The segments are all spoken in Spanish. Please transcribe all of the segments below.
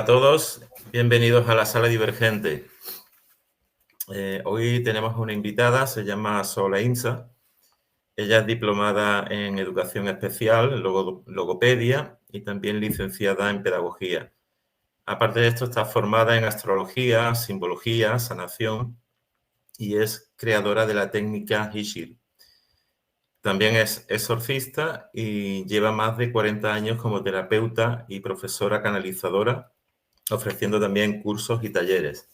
todos, bienvenidos a la Sala Divergente. Hoy tenemos una invitada, se llama Sol Ainsa. Ella es diplomada en Educación Especial, Logopedia y también licenciada en Pedagogía. Aparte de esto, está formada en Astrología, Simbología, Sanación y es creadora de la técnica Hishir. También es exorcista y lleva más de 40 años como terapeuta y profesora canalizadora, ofreciendo también cursos y talleres.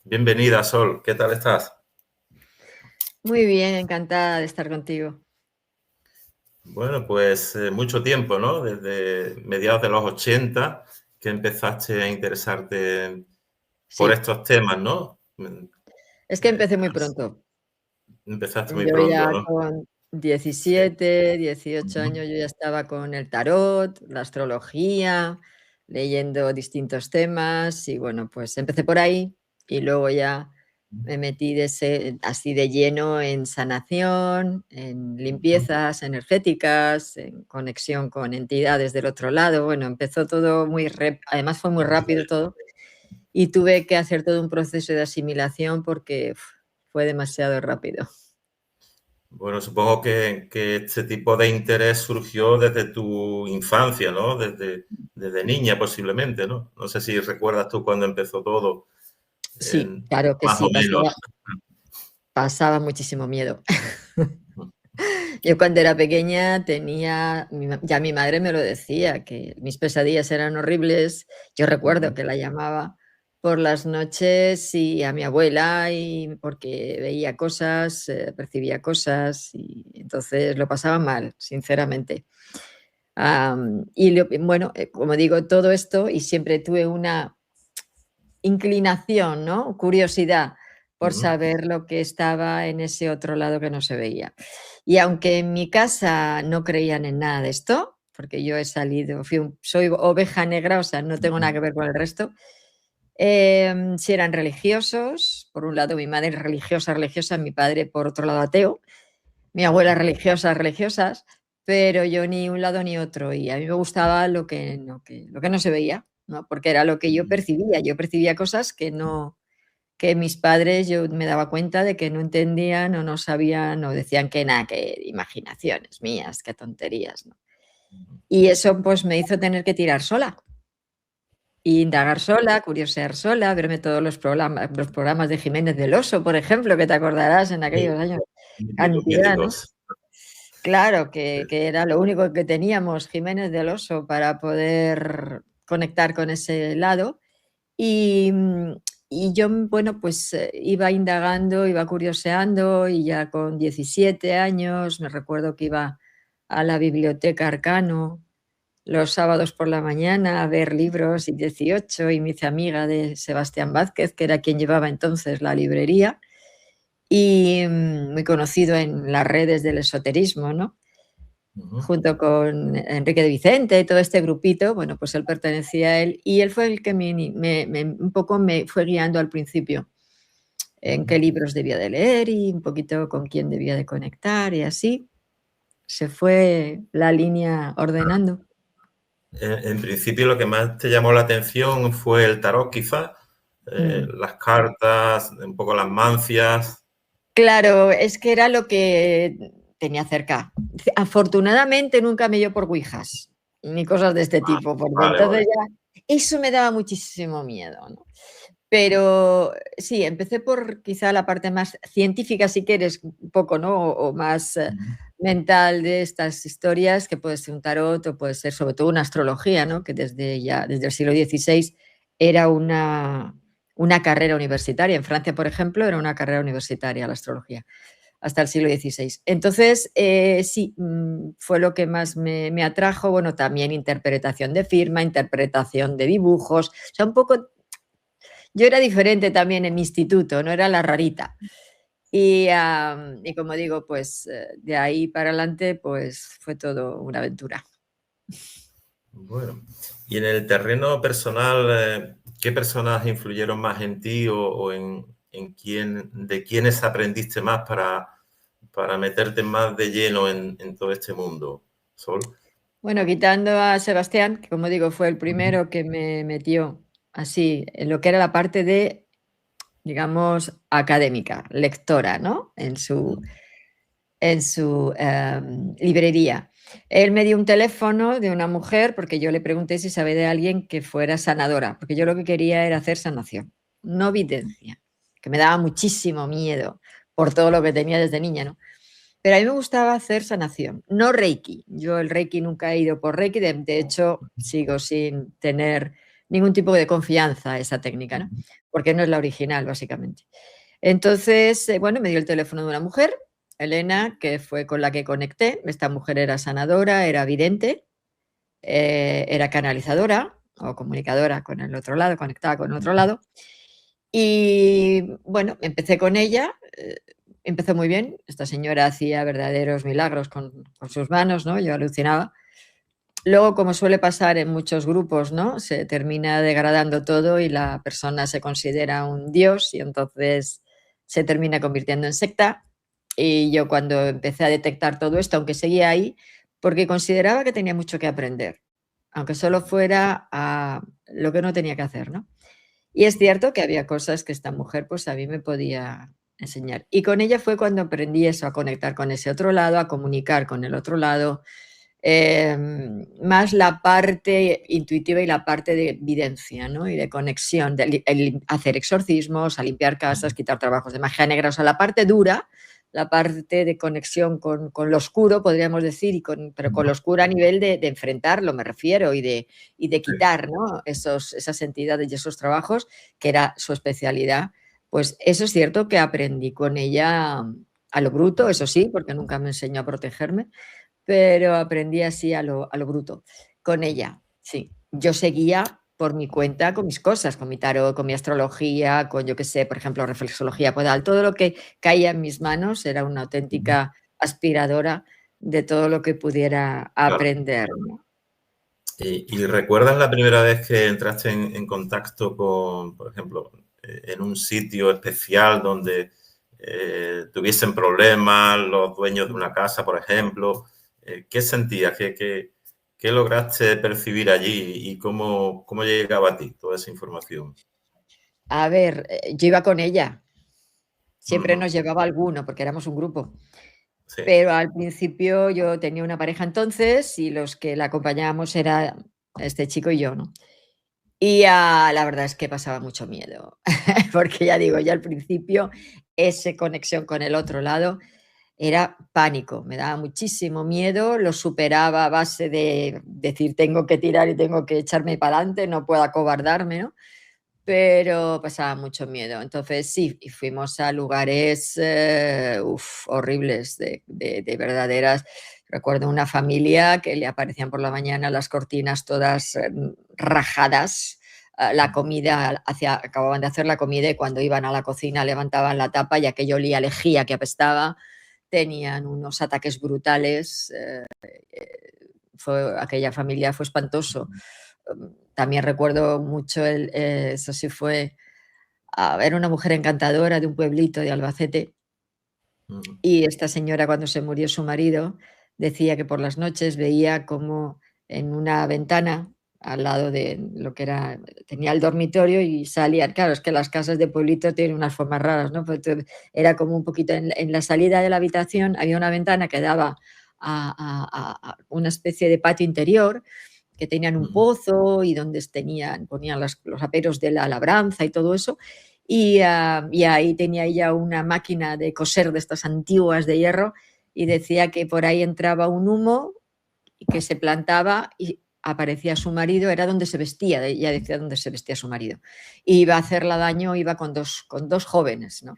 Bienvenida, Sol. ¿Qué tal estás? Muy bien, encantada de estar contigo. Bueno, pues mucho tiempo, ¿no? Desde mediados de los 80 que empezaste a interesarte por Sí, estos temas, ¿no? es que empecé muy pronto. Empezaste muy Yo pronto, ya ¿no? con Sí. 17, 18 Ujú. años, yo ya estaba con el tarot, la astrología, leyendo distintos temas y bueno, pues empecé por ahí y luego ya me metí así de lleno en sanación, en limpiezas energéticas, en conexión con entidades del otro lado. Bueno, empezó todo además fue muy rápido todo. Y tuve que hacer todo un proceso de asimilación porque fue demasiado rápido. Bueno, supongo que este tipo de interés surgió desde tu infancia, ¿no? Desde niña posiblemente, ¿no? No sé si recuerdas tú cuando empezó todo, Sí, claro que más o sí, menos. pasaba muchísimo miedo. Yo cuando era pequeña ya mi madre me lo decía, que mis pesadillas eran horribles. Yo recuerdo que la llamaba por las noches y a mi abuela y porque veía cosas, percibía cosas y entonces lo pasaba mal, sinceramente. Bueno, como digo, todo esto y siempre tuve una inclinación, ¿no? Curiosidad por Ujú. saber lo que estaba en ese otro lado que no se veía. Y aunque en mi casa no creían en nada de esto, porque yo he salido, soy oveja negra, o sea, no tengo nada que ver con el resto. Si eran religiosos, por un lado mi madre religiosa, religiosa, mi padre por otro lado ateo, mi abuela religiosa, religiosas, pero yo ni un lado ni otro. Y a mí me gustaba lo que no se veía, ¿no? Porque era lo que yo percibía. Yo percibía cosas que mis padres, yo me daba cuenta de que no entendían o no sabían o decían que nada, que imaginaciones mías, qué tonterías, ¿no? Y eso pues me hizo tener que tirar sola. Indagar sola, curiosear sola, verme todos los programas de Jiménez del Oso, por ejemplo, que te acordarás en Sí, aquellos años, míticos, cantidad, ¿no? míticos. Claro, Sí. que era lo único que teníamos, Jiménez del Oso, para poder conectar con ese lado. Y, y yo, bueno, pues iba indagando, iba curioseando y ya con 17 años me recuerdo que iba a la biblioteca Arcano los sábados por la mañana a ver libros y 18 y me hice amiga de Sebastián Vázquez, que era quien llevaba entonces la librería y muy conocido en las redes del esoterismo, ¿no? Ujú. Junto con Enrique de Vicente y todo este grupito, bueno, pues él pertenecía a él y él fue el que un poco me fue guiando al principio en qué libros debía de leer y un poquito con quién debía de conectar y así se fue la línea ordenando. En principio lo que más te llamó la atención fue el tarot, quizás, Mm. las cartas, un poco las mancias. Claro, es que era lo que tenía cerca. Afortunadamente nunca me dio por ouijas, ni cosas de este tipo, porque Vale, entonces vale. ya eso me daba muchísimo miedo, ¿no? Pero sí, empecé por quizá la parte más científica, si quieres, un poco, ¿no? O más Ujú. mental de estas historias, que puede ser un tarot o puede ser sobre todo una astrología, ¿no? Que desde el siglo XVI era una carrera universitaria. En Francia, por ejemplo, era una carrera universitaria la astrología, hasta el siglo XVI. Entonces, sí, fue lo que más me atrajo. Bueno, también interpretación de firma, interpretación de dibujos, o sea, un poco yo era diferente también en mi instituto, no era la rarita. Y como digo, pues de ahí para adelante, pues fue todo una aventura. Bueno, y en el terreno personal, ¿qué personas influyeron más en ti o en de quiénes aprendiste más para meterte más de lleno en todo este mundo, Sol? Bueno, quitando a Sebastián, que como digo, fue el Ujú, primero que me metió así en lo que era la parte de, digamos, académica, lectora, ¿no? ujú, En su librería. Él me dio un teléfono de una mujer porque yo le pregunté si sabía de alguien que fuera sanadora, porque yo lo que quería era hacer sanación, no videncia, que me daba muchísimo miedo por todo lo que tenía desde niña, ¿no? Pero a mí me gustaba hacer sanación, no Reiki. Yo el Reiki nunca he ido por Reiki, de hecho sigo sin tener ningún tipo de confianza a esa técnica, ¿no? Porque no es la original, básicamente. Entonces, bueno, me dio el teléfono de una mujer, Elena, que fue con la que conecté. Esta mujer era sanadora, era vidente, era canalizadora o comunicadora con el otro lado, conectada con el otro lado. Y bueno, empecé con ella, empezó muy bien. Esta señora hacía verdaderos milagros con sus manos, ¿no? Yo alucinaba. Luego, como suele pasar en muchos grupos, ¿no? Se termina degradando todo y la persona se considera un dios y entonces se termina convirtiendo en secta. Y yo cuando empecé a detectar todo esto, aunque seguía ahí, porque consideraba que tenía mucho que aprender, aunque solo fuera a lo que no tenía que hacer, ¿no? Y es cierto que había cosas que esta mujer, pues a mí me podía enseñar. Y con ella fue cuando aprendí eso, a conectar con ese otro lado, a comunicar con el otro lado, más la parte intuitiva y la parte de evidencia, ¿no? Y de conexión, de hacer exorcismos, a limpiar casas, quitar trabajos de magia negra, o sea, la parte dura, la parte de conexión con lo oscuro, podríamos decir, pero con lo oscuro a nivel de enfrentarlo, me refiero, y de sí, quitar, ¿no? Esas entidades y esos trabajos, que era su especialidad. Pues eso es cierto que aprendí con ella a lo bruto, eso sí, porque nunca me enseñó a protegerme, pero aprendí así a lo bruto, con ella, sí. Yo seguía por mi cuenta con mis cosas, con mi tarot, con mi astrología, con, yo qué sé, por ejemplo, reflexología podal, todo lo que caía en mis manos era una ujú, auténtica aspiradora de todo lo que pudiera claro. aprender, ¿no? ¿Y recuerdas la primera vez que entraste en contacto con, por ejemplo, en un sitio especial donde tuviesen problemas los dueños de una casa, por ejemplo? ¿Qué sentías? ¿Qué lograste percibir allí y cómo llegaba a ti toda esa información? A ver, yo iba con ella, siempre Ujú, nos llevaba alguno, porque éramos un grupo. sí, Pero al principio yo tenía una pareja entonces y los que la acompañábamos era este chico y yo, ¿no? Y, la verdad es que pasaba mucho miedo, porque ya digo, ya al principio esa conexión con el otro lado era pánico, me daba muchísimo miedo, lo superaba a base de decir: "Tengo que tirar y tengo que echarme para adelante, no puedo acobardarme", ¿no? Pero pasaba mucho miedo. Entonces sí, y fuimos a lugares, horribles de verdaderas. Recuerdo una familia que le aparecían por la mañana las cortinas todas, rajadas, la comida acababan de hacer la comida y cuando iban a la cocina levantaban la tapa y aquello olía a lejía que apestaba. Tenían unos ataques brutales, aquella familia fue espantoso. También recuerdo mucho eso sí fue, era una mujer encantadora de un pueblito de Albacete, ujú, y esta señora, cuando se murió su marido, decía que por las noches veía como en una ventana, al lado de lo que era tenía el dormitorio y salían claro, es que las casas de pueblito tienen unas formas raras, ¿no? Pues entonces, era como un poquito en la salida de la habitación había una ventana que daba a una especie de patio interior, que tenían un ujú. pozo y donde ponían los aperos de la labranza y todo eso. Y ahí tenía ella una máquina de coser de estas antiguas de hierro y decía que por ahí entraba un humo y que se plantaba y aparecía su marido, era donde se vestía, ella decía donde se vestía su marido. Y iba a hacerla daño, iba con dos jóvenes, ¿no?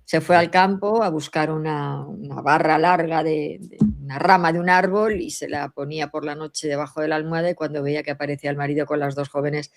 Se fue al campo a buscar una barra larga de una rama de un árbol y se la ponía por la noche debajo de la almohada y cuando veía que aparecía el marido con las dos jóvenes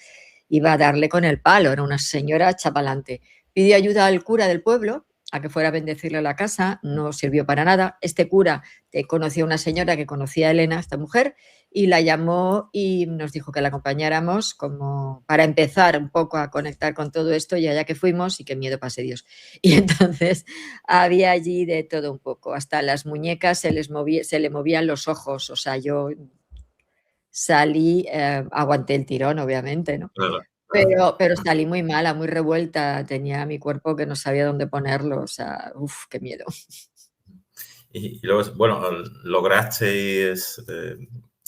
iba a darle con el palo, era una señora chapalante. Pidió ayuda al cura del pueblo a que fuera a bendecirle la casa, no sirvió para nada. Este cura conoció a una señora que conocía a Elena, esta mujer, y la llamó y nos dijo que la acompañáramos como para empezar un poco a conectar con todo esto y allá que fuimos y qué miedo pase Dios. Y entonces había allí de todo un poco, hasta las muñecas se le movían los ojos, o sea, yo salí, aguanté el tirón, obviamente, ¿no? Claro, claro. Pero salí muy mala, muy revuelta, tenía mi cuerpo que no sabía dónde ponerlo, o sea, qué miedo. Y luego, bueno, lograsteis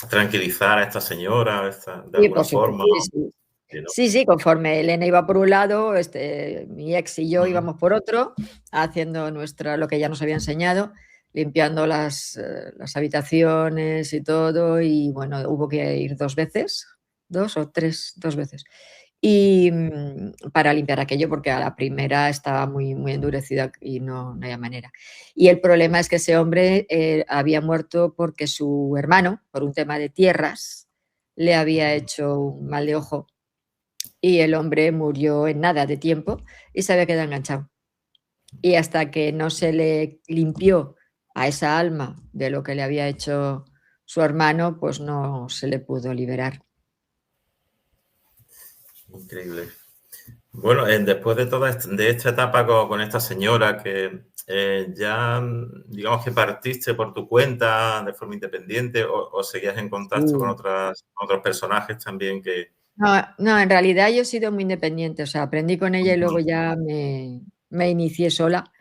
tranquilizar a esta señora de Sí, alguna por supuesto, forma, sí, sí. sí, ¿no? Sí, sí, conforme Elena iba por un lado, mi ex y yo Ujú. íbamos por otro, haciendo lo que ella nos había enseñado, limpiando las habitaciones y todo, y bueno, hubo que ir 2 veces, 2 o 3, 2 veces. Y, para limpiar aquello, porque a la primera estaba muy, muy endurecida y no había manera. Y el problema es que ese hombre, había muerto porque su hermano, por un tema de tierras, le había hecho un mal de ojo y el hombre murió en nada de tiempo y se había quedado enganchado. Y hasta que no se le limpió a esa alma de lo que le había hecho su hermano, pues no se le pudo liberar. Increíble. Bueno, después de de esta etapa con esta señora que ya, digamos que partiste por tu cuenta de forma independiente o seguías en contacto con Sí. otros personajes también que... No, no, en realidad yo he sido muy independiente, o sea, aprendí con ella y luego Ujú, ya me inicié sola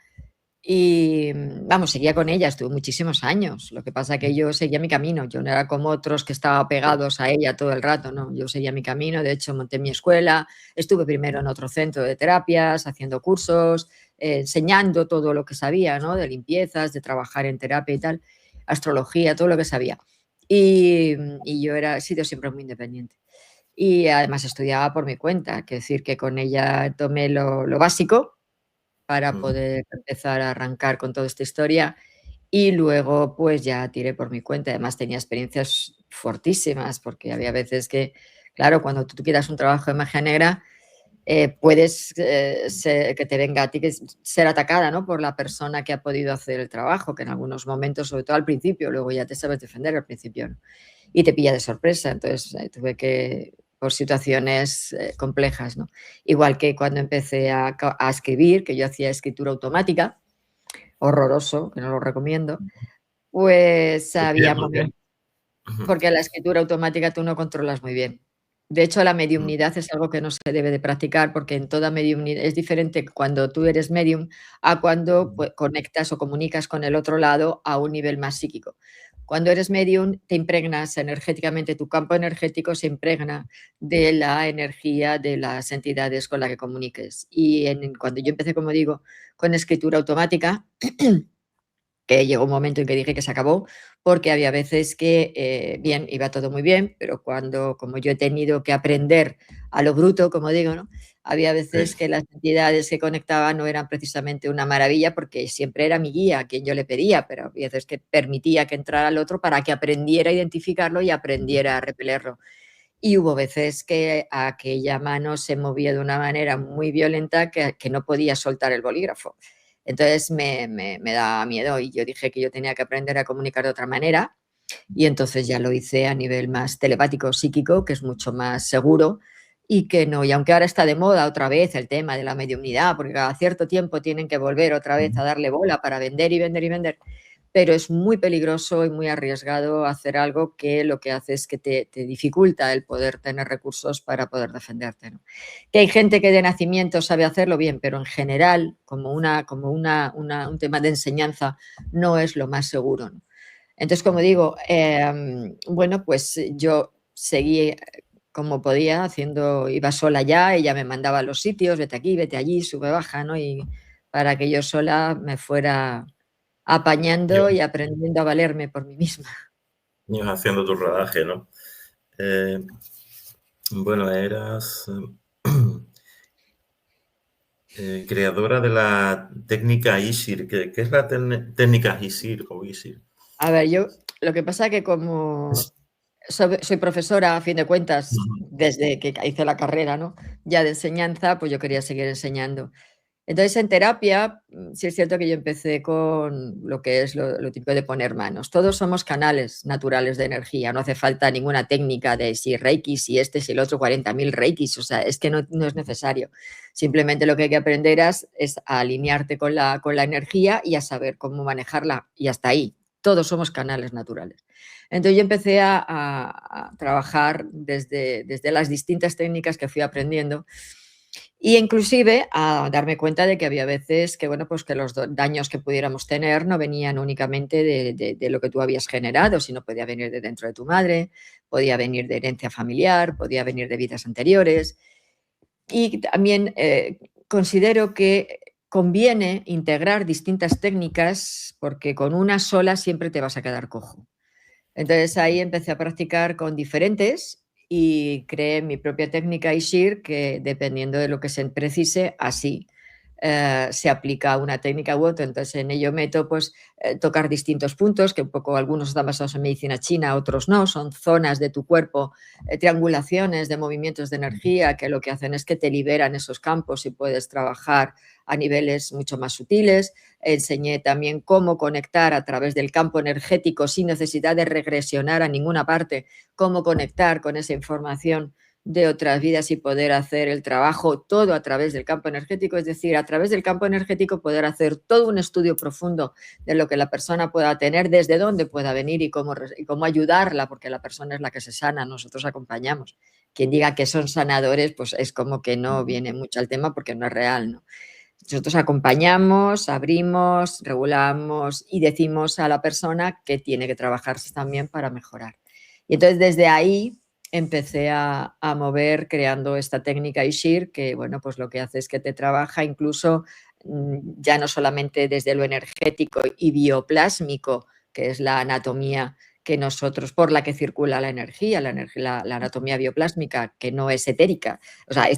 y, vamos, seguía con ella, estuve muchísimos años. Lo que pasa que yo seguía mi camino, yo no era como otros que estaban pegados a ella todo el rato, no, yo seguía mi camino, de hecho monté mi escuela, estuve primero en otro centro de terapias, haciendo cursos, enseñando todo lo que sabía, ¿no? De limpiezas, de trabajar en terapia y tal, astrología, todo lo que sabía. Y yo he sido siempre muy independiente. Y además estudiaba por mi cuenta, quiero decir que con ella tomé lo básico para ujú. poder empezar a arrancar con toda esta historia y luego, pues, ya tiré por mi cuenta. Además, tenía experiencias fortísimas, porque había veces que, claro, cuando tú quieras un trabajo de magia negra, puedes, que te venga a ti ser atacada, ¿no?, por la persona que ha podido hacer el trabajo, que en algunos momentos, sobre todo al principio, luego ya te sabes defender al principio, ¿no? Y te pilla de sorpresa. Entonces, tuve que por situaciones, complejas, ¿no? Igual que cuando empecé a escribir, que yo hacía escritura automática, horroroso, que no lo recomiendo, pues ¿Por qué? había ¿Por qué? momentos Ujú, porque la escritura automática tú no controlas muy bien. De hecho, la ujú, mediumnidad es algo que no se debe de practicar, porque en toda mediumnidad es diferente cuando tú eres medium a cuando, ujú. pues, conectas o comunicas con el otro lado a un nivel más psíquico. Cuando eres medium, te impregnas energéticamente, tu campo energético se impregna de la energía de las entidades con las que comuniques. Y cuando yo empecé, como digo, con escritura automática, que llegó un momento en que dije que se acabó, porque había veces que, bien, iba todo muy bien, pero como yo he tenido que aprender a lo bruto, como digo, ¿no? Había veces Sí. que las entidades que conectaba no eran precisamente una maravilla, porque siempre era mi guía a quien yo le pedía, pero había veces que permitía que entrara el otro para que aprendiera a identificarlo y aprendiera a repelerlo. Y hubo veces que aquella mano se movía de una manera muy violenta que no podía soltar el bolígrafo. Entonces me daba miedo y yo dije que yo tenía que aprender a comunicar de otra manera y entonces ya lo hice a nivel más telepático, psíquico, que es mucho más seguro y que no, y aunque ahora está de moda otra vez el tema de la mediumnidad, porque cada cierto tiempo tienen que volver otra vez Ujú. a darle bola para vender y vender y vender, pero es muy peligroso y muy arriesgado hacer algo que lo que hace es que te dificulta el poder tener recursos para poder defenderte, ¿no? Que hay gente que de nacimiento sabe hacerlo bien, pero en general, un tema de enseñanza, no es lo más seguro, ¿no? Entonces, como digo, bueno, pues yo seguí como podía, iba sola ya, ella me mandaba a los sitios, vete aquí, vete allí, sube, baja, ¿no? Y para que yo sola me fuera apañando Ibas y aprendiendo a valerme por mí misma. ibas haciendo tu rodaje, ¿no? Eh, bueno, eras creadora de la técnica ISIR. ¿Qué es la técnica ISIR o ISIR? A ver, yo lo que pasa que como soy profesora, a fin de cuentas, Ujú, desde que hice la carrera, ¿no?, ya de enseñanza, pues yo quería seguir enseñando. Entonces, en terapia, sí es cierto que yo empecé con lo que es lo típico de poner manos. Todos somos canales naturales de energía, no hace falta ninguna técnica de si reiki, si este, si el otro, 40.000 reikis, o sea, es que no es necesario. Simplemente lo que hay que aprender es a alinearte con la energía y a saber cómo manejarla y hasta ahí. todos somos canales naturales. Entonces yo empecé a trabajar desde las distintas técnicas que fui aprendiendo y inclusive a darme cuenta de que había veces que, bueno, pues que los daños que pudiéramos tener no venían únicamente de lo que tú habías generado, sino podía venir de dentro de tu madre, podía venir de herencia familiar, podía venir de vidas anteriores. Y también considero que conviene integrar distintas técnicas porque con una sola siempre te vas a quedar cojo. Entonces ahí empecé a practicar con diferentes y creé mi propia técnica ISHIR que dependiendo de lo que se precise, así se aplica una técnica u otra. Entonces en ello meto pues tocar distintos puntos, que un poco algunos están basados en medicina china, otros no, son zonas de tu cuerpo, triangulaciones de movimientos de energía que lo que hacen es que te liberan esos campos y puedes trabajar a niveles mucho más sutiles. Enseñé también cómo conectar a través del campo energético sin necesidad de regresionar a ninguna parte, cómo conectar con esa información de otras vidas y poder hacer el trabajo todo a través del campo energético, es decir, a través del campo energético poder hacer todo un estudio profundo de lo que la persona pueda tener, desde dónde pueda venir y cómo ayudarla, porque la persona es la que se sana, nosotros acompañamos. Quien diga que son sanadores, pues es como que no viene mucho al tema porque no es real, ¿no? Nosotros acompañamos, abrimos, regulamos y decimos a la persona que tiene que trabajarse también para mejorar. Y entonces desde ahí empecé a mover creando esta técnica ISHIR que, bueno, pues lo que hace es que te trabaja incluso ya no solamente desde lo energético y bioplásmico, que es la anatomía que nosotros, por la que circula la energía, la anatomía bioplásmica, que no es etérica, o sea,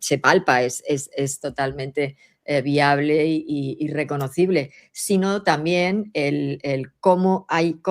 se palpa, es totalmente viable y reconocible, sino también el cómo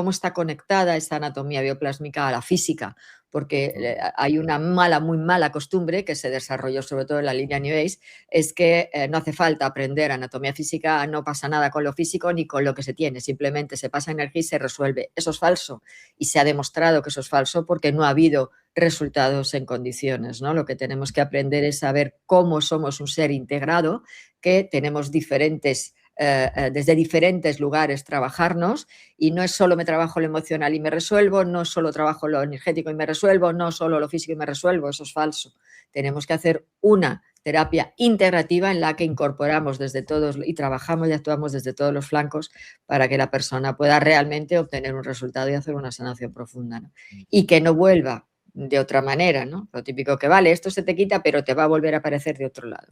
está conectada esa anatomía bioplásmica a la física, porque hay una muy mala costumbre que se desarrolló sobre todo en la línea New Age, es que no hace falta aprender anatomía física, no pasa nada con lo físico ni con lo que se tiene, simplemente se pasa energía y se resuelve. Eso es falso y se ha demostrado que eso es falso porque no ha habido resultados en condiciones, ¿no? Lo que tenemos que aprender es saber cómo somos un ser integrado, que tenemos desde diferentes lugares trabajarnos y no es solo me trabajo lo emocional y me resuelvo, no solo trabajo lo energético y me resuelvo, no solo lo físico y me resuelvo, eso es falso. Tenemos que hacer una terapia integrativa en la que incorporamos desde todos y trabajamos y actuamos desde todos los flancos para que la persona pueda realmente obtener un resultado y hacer una sanación profunda, ¿no? Y que no vuelva de otra manera, ¿no? Lo típico que vale, esto se te quita, pero te va a volver a aparecer de otro lado.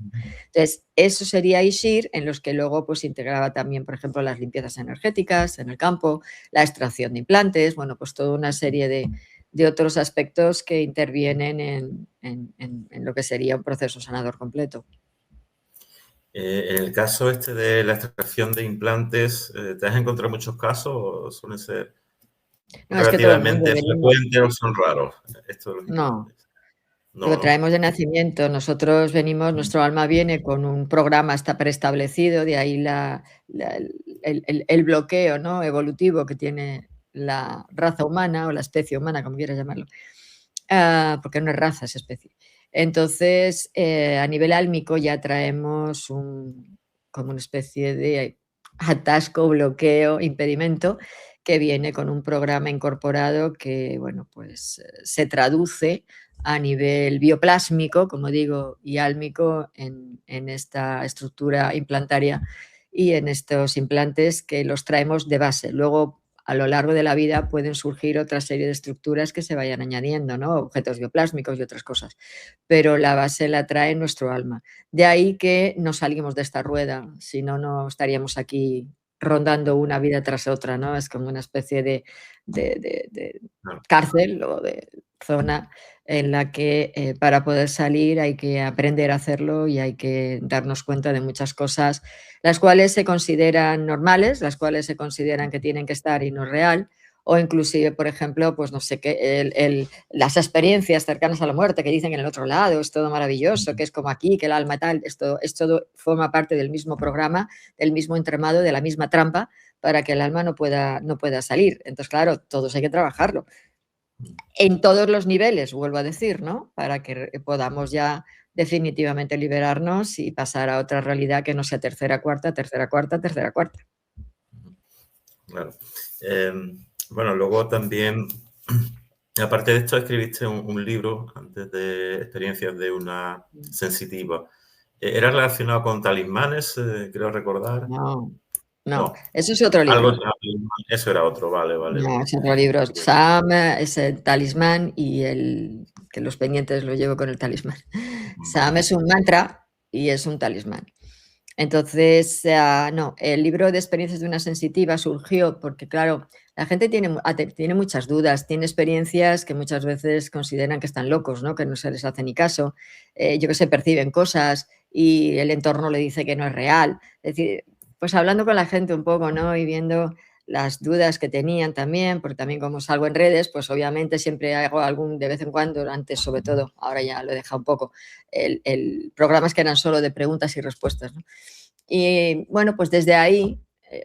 Entonces, eso sería ISHIR, en los que luego pues integraba también, por ejemplo, las limpiezas energéticas en el campo, la extracción de implantes, bueno, pues toda una serie de otros aspectos que intervienen en lo que sería un proceso sanador completo. En el caso este de la extracción de implantes, ¿te has encontrado muchos casos o suelen ser No, es que todo el mundo relativamente venimos. frecuentes o son raros esto de los No, implantes? No, lo ¿no? traemos de nacimiento. Nosotros venimos, nuestro alma viene con un programa está preestablecido, de ahí el bloqueo, ¿no? Evolutivo que tiene la raza humana o la especie humana, como quieras llamarlo. Porque no es raza, es especie. Entonces, a nivel álmico ya traemos como una especie de atasco, bloqueo, impedimento que viene con un programa incorporado que, bueno, pues se traduce a nivel bioplásmico, como digo, y álmico en esta estructura implantaria y en estos implantes que los traemos de base. Luego, a lo largo de la vida pueden surgir otra serie de estructuras que se vayan añadiendo, ¿no? Objetos bioplásmicos y otras cosas, pero la base la trae nuestro alma. De ahí que no salimos de esta rueda, si no, no estaríamos aquí rondando una vida tras otra, ¿no? Es como una especie de Claro. cárcel o de zona en la que para poder salir hay que aprender a hacerlo y hay que darnos cuenta de muchas cosas, las cuales se consideran normales, las cuales se consideran que tienen que estar y no es real, o inclusive, por ejemplo, pues no sé qué, las experiencias cercanas a la muerte que dicen que en el otro lado es todo maravilloso, que es como aquí, que el alma tal, esto forma parte del mismo programa, del mismo entramado, de la misma trampa, para que el alma no pueda salir. Entonces, claro, todos hay que trabajarlo. En todos los niveles, vuelvo a decir, ¿no? Para que podamos ya definitivamente liberarnos y pasar a otra realidad que no sea tercera, cuarta, tercera, cuarta, tercera, cuarta. Claro. Bueno, luego también, aparte de esto, escribiste un libro antes de Experiencias de una sensitiva. ¿Era relacionado con talismanes, creo recordar? No, no, No, eso es otro algo, libro. eso era otro, vale, vale, No, vale. es otro libro. Sam es el talismán y que los pendientes lo llevo con el talismán. Sam Vale. es un mantra y es un talismán. Entonces, no, el libro de experiencias de una sensitiva surgió porque, claro, la gente tiene muchas dudas, tiene experiencias que muchas veces consideran que están locos, ¿no? Que no se les hace ni caso, yo que sé, perciben cosas y el entorno le dice que no es real. Es decir, pues hablando con la gente un poco, ¿no? Y viendo las dudas que tenían también, porque también como salgo en redes, pues obviamente siempre hago algún, de vez en cuando, antes sobre todo, ahora ya lo he dejado un poco, programas que eran solo de preguntas y respuestas, ¿no? Y bueno, pues desde ahí,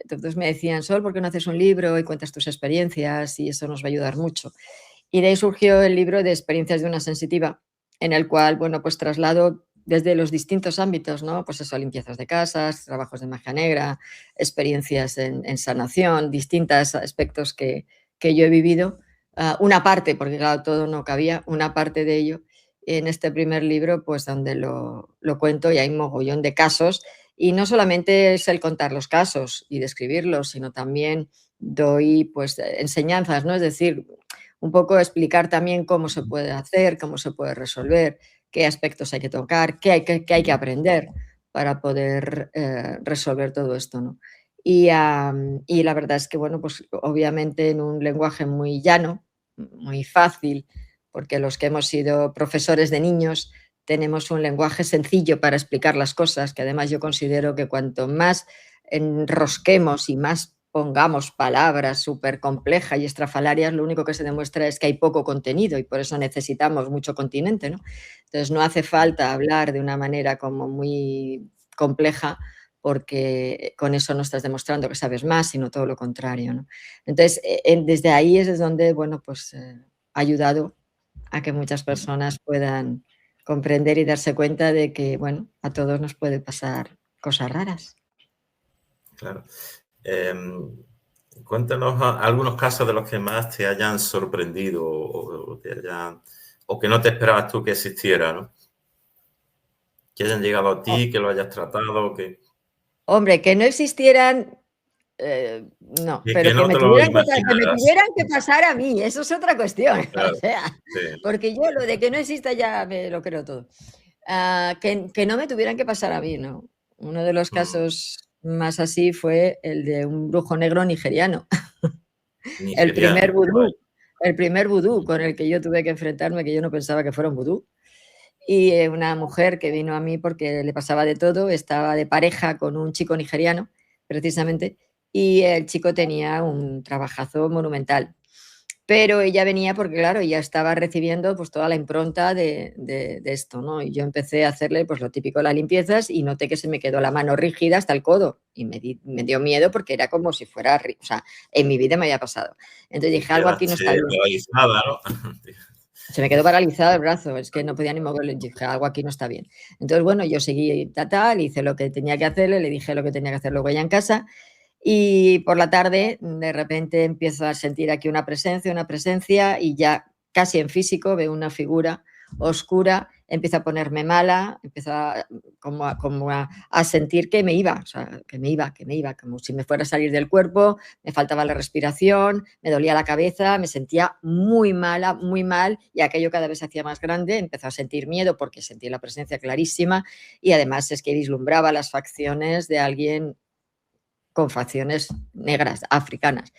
todos me decían, Sol, ¿por qué no haces un libro y cuentas tus experiencias? Y eso nos va a ayudar mucho. Y de ahí surgió el libro de experiencias de una sensitiva, en el cual, bueno, pues traslado desde los distintos ámbitos, ¿no? Pues eso, limpiezas de casas, trabajos de magia negra, experiencias en sanación, distintos aspectos que yo he vivido. Una parte, porque claro, todo no cabía, una parte de ello en este primer libro, pues donde lo cuento y hay un mogollón de casos. Y no solamente es el contar los casos y describirlos, sino también doy pues enseñanzas, ¿no? Es decir, un poco explicar también cómo se puede hacer, cómo se puede resolver, qué aspectos hay que tocar, qué hay que aprender para poder resolver todo esto, ¿no? Y la verdad es que, bueno, pues obviamente en un lenguaje muy llano, muy fácil, porque los que hemos sido profesores de niños tenemos un lenguaje sencillo para explicar las cosas, que además yo considero que cuanto más enrosquemos y más pongamos palabras súper complejas y estrafalarias, lo único que se demuestra es que hay poco contenido y por eso necesitamos mucho continente, ¿no? Entonces no hace falta hablar de una manera como muy compleja porque con eso no estás demostrando que sabes más, sino todo lo contrario, ¿no? Entonces, desde ahí es desde donde, bueno, pues ha ayudado a que muchas personas puedan comprender y darse cuenta de que, bueno, a todos nos puede pasar cosas raras. Claro. Cuéntanos algunos casos de los que más te hayan sorprendido o que no te esperabas tú que existiera, ¿no? Que hayan llegado a Oh, ti, que lo hayas tratado, hombre, que no existieran, no, que pero no te lo que me imaginaras. tuvieran que pasar a mí, eso es otra cuestión, o Claro, sea, sí. porque yo lo de que no exista ya me lo creo todo. Que no me tuvieran que pasar a mí, ¿no? Uno de los Mm, casos más así fue el de un brujo negro nigeriano. El primer nigeriano, vaya. vudú, el primer vudú con el que yo tuve que enfrentarme, que yo no pensaba que fuera un vudú. Y una mujer que vino a mí porque le pasaba de todo, estaba de pareja con un chico nigeriano, precisamente, y el chico tenía un trabajazo monumental. Pero ella venía porque, claro, ella estaba recibiendo pues toda la impronta de esto, ¿no? Y yo empecé a hacerle pues lo típico de las limpiezas y noté que se me quedó la mano rígida hasta el codo y me dio miedo porque era como si fuera, o sea, en mi vida me había pasado. Entonces Y dije, algo aquí no está quedaste bien. paralizada, ¿no? Se me quedó paralizado el brazo, es que no podía ni moverlo, y dije, algo aquí no está bien. Entonces, bueno, yo seguí tal, hice lo que tenía que hacerle, le dije lo que tenía que hacer luego ella en casa y por la tarde, de repente empiezo a sentir aquí una presencia y ya casi en físico veo una figura oscura, empiezo a ponerme mala, empiezo a sentir que me iba, o sea, que me iba, como si me fuera a salir del cuerpo, me faltaba la respiración, me dolía la cabeza, me sentía muy mala, muy mal y aquello cada vez se hacía más grande, empezó a sentir miedo porque sentí la presencia clarísima y además es que vislumbraba las facciones de alguien con facciones negras, africanas.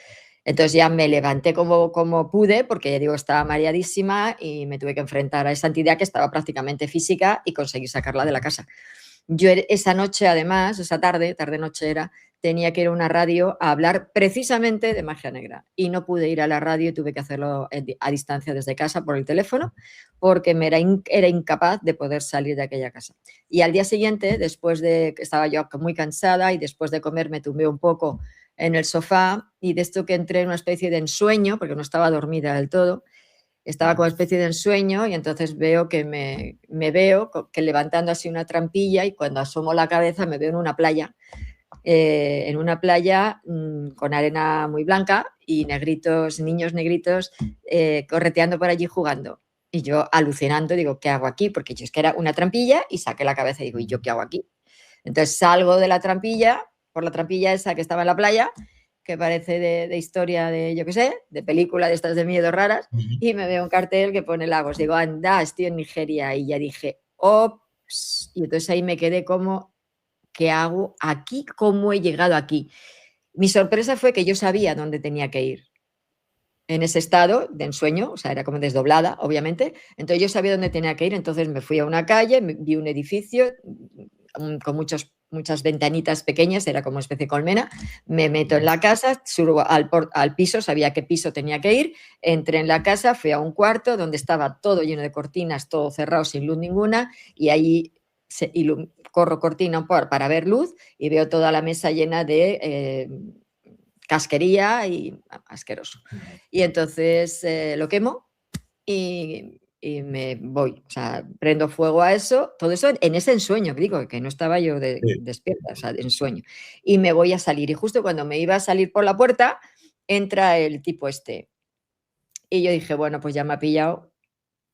Entonces ya me levanté como pude, porque ya digo, estaba mareadísima y me tuve que enfrentar a esa entidad que estaba prácticamente física y conseguí sacarla de la casa. Yo esa noche, además, esa tarde, tarde-noche era, tenía que ir a una radio a hablar precisamente de magia negra y no pude ir a la radio y tuve que hacerlo a distancia desde casa por el teléfono porque era incapaz de poder salir de aquella casa. Y al día siguiente, después de que estaba yo muy cansada y después de comer me tumbé un poco en el sofá y de esto que entré en una especie de ensueño, porque no estaba dormida del todo, estaba como especie de ensueño y entonces veo que me veo que levantando así una trampilla y cuando asomo la cabeza me veo en una playa en una playa con arena muy blanca y negritos, niños negritos correteando por allí jugando. Y yo alucinando, digo, ¿qué hago aquí? Porque yo es que era una trampilla y saqué la cabeza y digo, ¿y yo qué hago aquí? Entonces salgo de la trampilla, por la trampilla esa que estaba en la playa, que parece de historia de, yo qué sé, de película de estas de miedo raras, y me veo un cartel que pone Lagos. Digo, anda, estoy en Nigeria. Y ya dije, ops. Y entonces ahí me quedé como, ¿qué hago aquí? ¿Cómo he llegado aquí? Mi sorpresa fue que yo sabía dónde tenía que ir. En ese estado de ensueño, o sea, era como desdoblada, obviamente. Entonces yo sabía dónde tenía que ir, entonces me fui a una calle, vi un edificio con muchas ventanitas pequeñas, era como una especie de colmena, me meto en la casa, subo al piso, sabía qué piso tenía que ir, entré en la casa, fui a un cuarto donde estaba todo lleno de cortinas, todo cerrado, sin luz ninguna, y ahí corro cortina para ver luz y veo toda la mesa llena de casquería y asqueroso. Y entonces lo quemo y me voy, o sea, prendo fuego a eso, todo eso en ese ensueño, digo, que no estaba yo Sí. despierta, o sea, de ensueño. Y me voy a salir, y justo cuando me iba a salir por la puerta, entra el tipo este. Y yo dije, bueno, pues ya me ha pillado,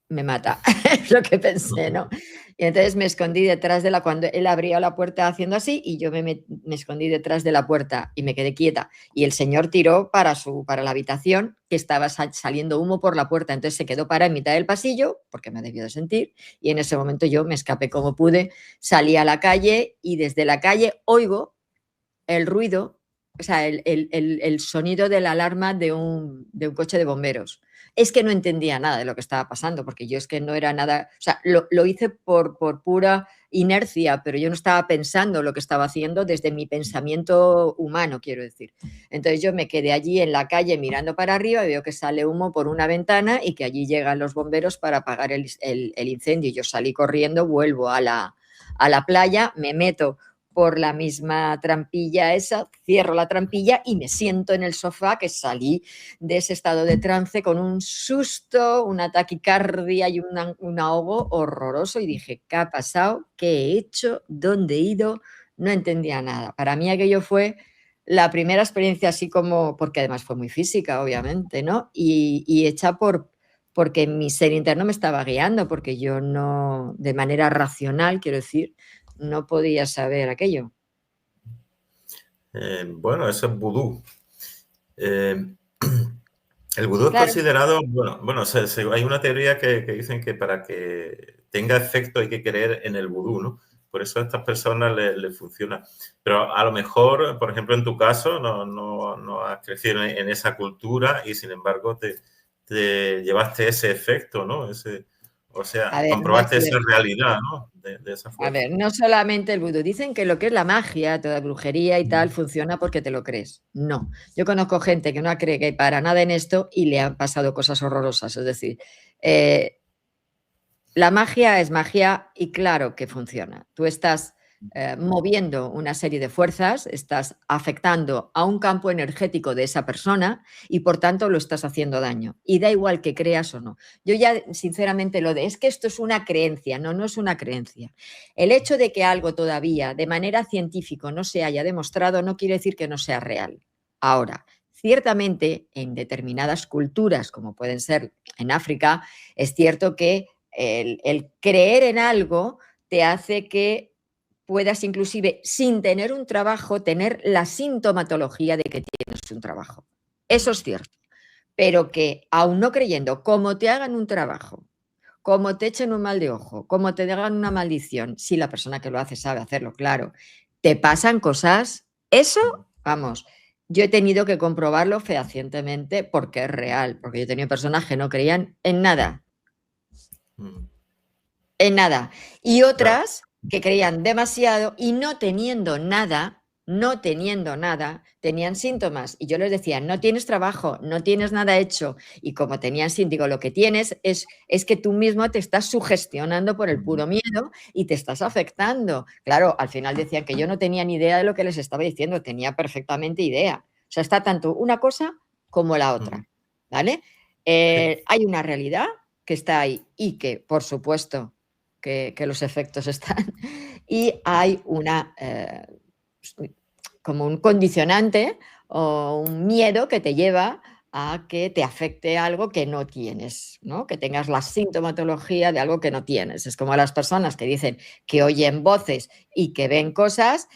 me mata, es lo que pensé, ¿no? Y entonces me escondí detrás de cuando él abría la puerta haciendo así, y yo me escondí detrás de la puerta y me quedé quieta. Y el señor tiró para la habitación, que estaba saliendo humo por la puerta, entonces se quedó parado en mitad del pasillo, porque me debió de sentir, y en ese momento yo me escapé como pude, salí a la calle y desde la calle oigo el ruido, o sea, el sonido de la alarma de un coche de bomberos. Es que no entendía nada de lo que estaba pasando, porque yo es que no era nada, o sea, lo hice por pura inercia, pero yo no estaba pensando lo que estaba haciendo desde mi pensamiento humano, quiero decir. Entonces yo me quedé allí en la calle mirando para arriba y veo que sale humo por una ventana y que allí llegan los bomberos para apagar el incendio. Yo salí corriendo, vuelvo a la playa, me meto por la misma trampilla esa, cierro la trampilla y me siento en el sofá, que salí de ese estado de trance con un susto, una taquicardia y un ahogo horroroso, y dije, ¿qué ha pasado? ¿Qué he hecho? ¿Dónde he ido? No entendía nada. Para mí aquello fue la primera experiencia así como, porque además fue muy física, obviamente, ¿no? Y hecha porque mi ser interno me estaba guiando, porque yo no, de manera racional, quiero decir, no podía saber aquello. Bueno, eso es vudú. Eh, el vudú es Claro. considerado, bueno, hay una teoría que dicen que para que tenga efecto hay que creer en el vudú, ¿no? Por eso a estas personas les funciona. Pero a lo mejor, por ejemplo, en tu caso, no has crecido en esa cultura y sin embargo te llevaste ese efecto, ¿no? O A sea, ver, no es comprobaste esa cierto. realidad, ¿no? De esa A fuerza. ver, no solamente el vudú. Dicen que lo que es la magia, toda brujería y tal, funciona porque te lo crees. No. Yo conozco gente que no cree que para nada en esto y le han pasado cosas horrorosas. Es decir, eh, la magia es magia y claro que funciona. Tú estás moviendo una serie de fuerzas, estás afectando a un campo energético de esa persona y por tanto lo estás haciendo daño. Y da igual que creas o no. Yo ya sinceramente es que esto es una creencia. No, no es una creencia. El hecho de que algo todavía de manera científica no se haya demostrado no quiere decir que no sea real. Ahora, ciertamente en determinadas culturas, como pueden ser en África, es cierto que el creer en algo te hace que puedas inclusive, sin tener un trabajo, tener la sintomatología de que tienes un trabajo. Eso es cierto. Pero que aún no creyendo, como te hagan un trabajo, como te echen un mal de ojo, como te hagan una maldición, si la persona que lo hace sabe hacerlo, claro, te pasan cosas, eso, vamos, yo he tenido que comprobarlo fehacientemente porque es real, porque yo he tenido personas que no creían en nada, Mm, en nada. Y claro. otras que creían demasiado y no teniendo nada, tenían síntomas. Y yo les decía, no tienes trabajo, no tienes nada hecho. Y como tenían síntomas, digo, lo que tienes es que tú mismo te estás sugestionando por el puro miedo y te estás afectando. Claro, al final decían que yo no tenía ni idea de lo que les estaba diciendo, tenía perfectamente idea. O sea, está tanto una cosa como la Mm, otra. ¿Vale? sí. Hay una realidad que está ahí y que, por supuesto, que los efectos están. Y hay una, como un condicionante o un miedo que te lleva a que te afecte algo que no tienes, ¿no? Que tengas la sintomatología de algo que no tienes. Es como las personas que dicen que oyen voces y que ven cosas,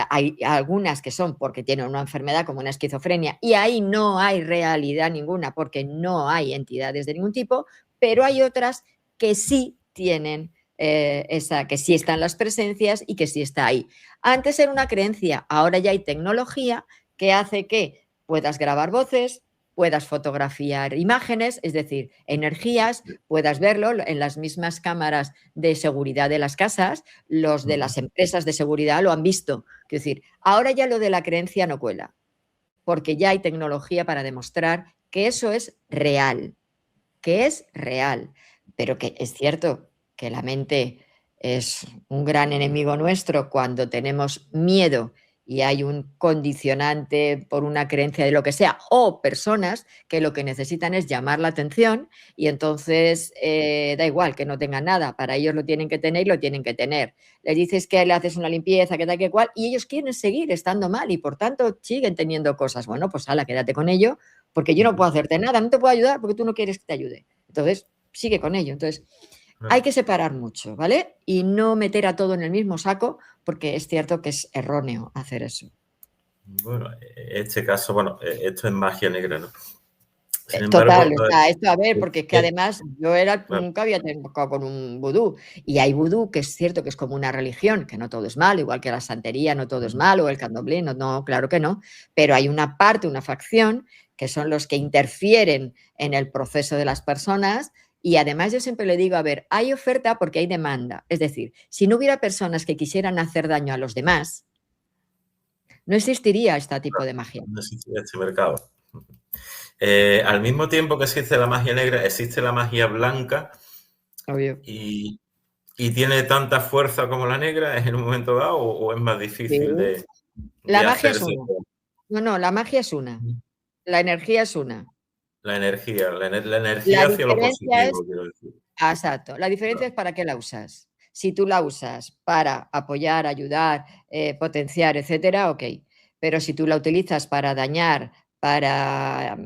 hay algunas que son porque tienen una enfermedad como una esquizofrenia y ahí no hay realidad ninguna porque no hay entidades de ningún tipo, pero hay otras que sí tienen que sí están las presencias y que sí está ahí. Antes era una creencia, ahora ya hay tecnología que hace que puedas grabar voces, puedas fotografiar imágenes, es decir, energías, puedas verlo en las mismas cámaras de seguridad de las casas, los de las empresas de seguridad lo han visto. Es decir, ahora ya lo de la creencia no cuela, porque ya hay tecnología para demostrar que eso es real, pero que es cierto que la mente es un gran enemigo nuestro cuando tenemos miedo y hay un condicionante por una creencia de lo que sea, o personas que lo que necesitan es llamar la atención y entonces da igual que no tengan nada, para ellos lo tienen que tener y lo tienen que tener. Les dices que le haces una limpieza, que tal, que cual, y ellos quieren seguir estando mal y por tanto siguen teniendo cosas. Bueno, pues hala, quédate con ello, porque yo no puedo hacerte nada, no te puedo ayudar porque tú no quieres que te ayude. Entonces, sigue con ello. Entonces, hay que separar mucho, ¿vale? Y no meter a todo en el mismo saco, porque es cierto que es erróneo hacer eso. Bueno, este caso, bueno, esto es magia negra, ¿no? Sin Total, embargo, esto a ver, porque es que además yo nunca había tocado con un vudú. Y hay vudú que es cierto que es como una religión, que no todo es malo, igual que la santería, no todo es malo, o el candomblé, no, claro que no. Pero hay una parte, una facción, que son los que interfieren en el proceso de las personas. Y además yo siempre le digo, a ver, hay oferta porque hay demanda. Es decir, si no hubiera personas que quisieran hacer daño a los demás, no existiría este tipo de magia. no existe este mercado. Al mismo tiempo que existe la magia negra, existe la magia blanca. Obvio. Y tiene tanta fuerza como la negra en un momento dado, o es más difícil Sí. La de magia es hacerse una. No, la magia es una. La energía es una. la energía, la La energía hacia lo diferencia es, positivo, quiero decir. exacto, la diferencia Claro. es para qué la usas. Si tú la usas para apoyar, ayudar, potenciar, etcétera, ok. Pero si tú la utilizas para dañar, para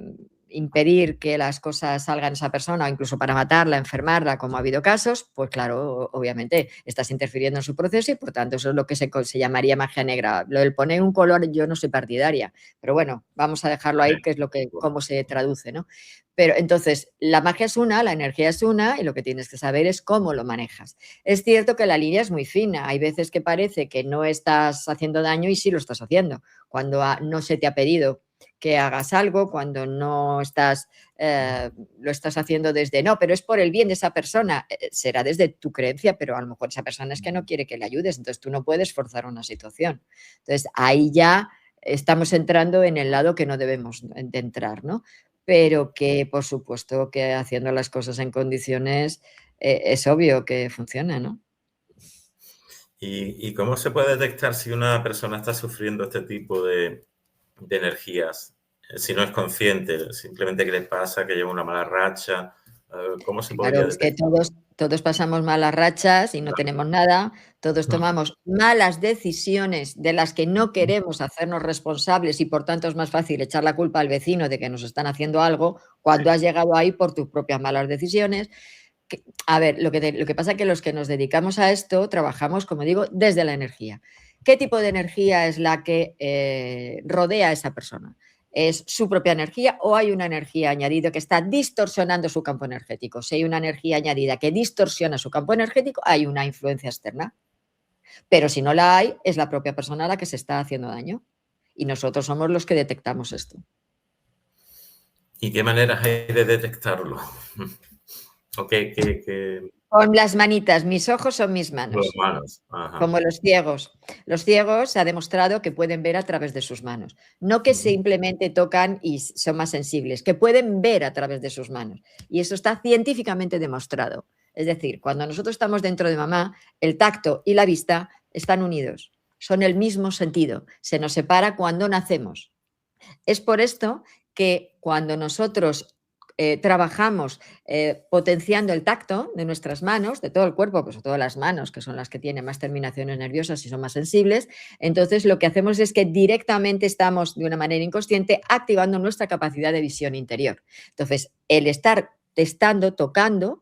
impedir que las cosas salgan a esa persona o incluso para matarla, enfermarla, como ha habido casos, pues claro, obviamente estás interfiriendo en su proceso y por tanto eso es lo que se llamaría magia negra. Lo del poner un color yo no soy partidaria, pero bueno, vamos a dejarlo ahí, que es lo que, cómo se traduce, ¿no? Pero entonces, la magia es una, la energía es una y lo que tienes que saber es cómo lo manejas. Es cierto que la línea es muy fina. Hay veces que parece que no estás haciendo daño y sí lo estás haciendo. Cuando no se te ha pedido que hagas algo, cuando no estás, lo estás haciendo desde no, pero es por el bien de esa persona. Será desde tu creencia, pero a lo mejor esa persona es que no quiere que le ayudes, entonces tú no puedes forzar una situación. Entonces ahí ya estamos entrando en el lado que no debemos de entrar, ¿no? Pero que por supuesto que haciendo las cosas en condiciones es obvio que funciona, ¿no? ¿Y cómo se puede detectar si una persona está sufriendo este tipo de energías? Si no es consciente, simplemente que le pasa, que lleva una mala racha, ¿cómo se podría Claro, es que detectar? todos pasamos malas rachas y no Claro. tenemos nada, todos Mm. tomamos malas decisiones de las que no queremos hacernos responsables y por tanto es más fácil echar la culpa al vecino de que nos están haciendo algo cuando has llegado ahí por tus propias malas decisiones. A ver, lo que pasa es que los que nos dedicamos a esto trabajamos, como digo, desde la energía. ¿Qué tipo de energía es la que rodea a esa persona? ¿Es su propia energía o hay una energía añadida que está distorsionando su campo energético? Si hay una energía añadida que distorsiona su campo energético, hay una influencia externa. Pero si no la hay, es la propia persona la que se está haciendo daño. Y nosotros somos los que detectamos esto. ¿Y qué maneras hay de detectarlo? ¿O qué Con las manitas, mis ojos son mis los manos. manos? Ajá. Como los ciegos. Los ciegos se ha demostrado que pueden ver a través de sus manos. No que Ujú. simplemente tocan y son más sensibles, que pueden ver a través de sus manos. Y eso está científicamente demostrado. Es decir, cuando nosotros estamos dentro de mamá, el tacto y la vista están unidos. Son el mismo sentido. Se nos separa cuando nacemos. Es por esto que cuando nosotros trabajamos potenciando el tacto de nuestras manos, de todo el cuerpo, pues todas las manos, que son las que tienen más terminaciones nerviosas y son más sensibles. Entonces, lo que hacemos es que directamente estamos, de una manera inconsciente, activando nuestra capacidad de visión interior. Entonces, el estar testando, tocando,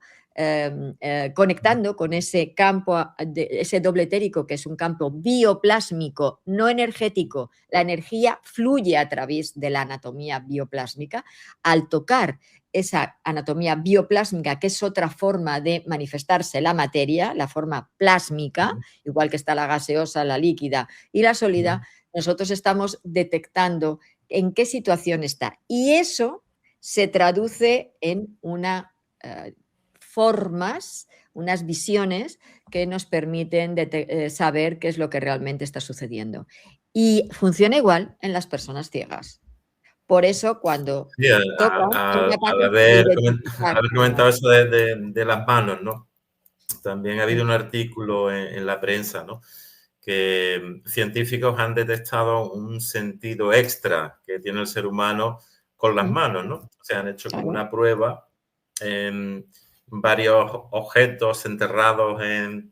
conectando con ese campo, ese doble etérico, que es un campo bioplásmico, no energético. La energía fluye a través de la anatomía bioplásmica. Al tocar esa anatomía bioplásmica, que es otra forma de manifestarse la materia, la forma plásmica, igual que está la gaseosa, la líquida y la sólida, nosotros estamos detectando en qué situación está. Y eso se traduce en formas, unas visiones que nos permiten saber qué es lo que realmente está sucediendo. Y funciona igual en las personas ciegas. Por eso, cuando Sí, tocan, son al capaces de haber identificar. comentado eso de las manos, ¿no? También ha habido Sí. un artículo en la prensa, ¿no? Que científicos han detectado un sentido extra que tiene el ser humano con las manos, ¿no? O sea, han hecho como Claro. una prueba en varios objetos enterrados en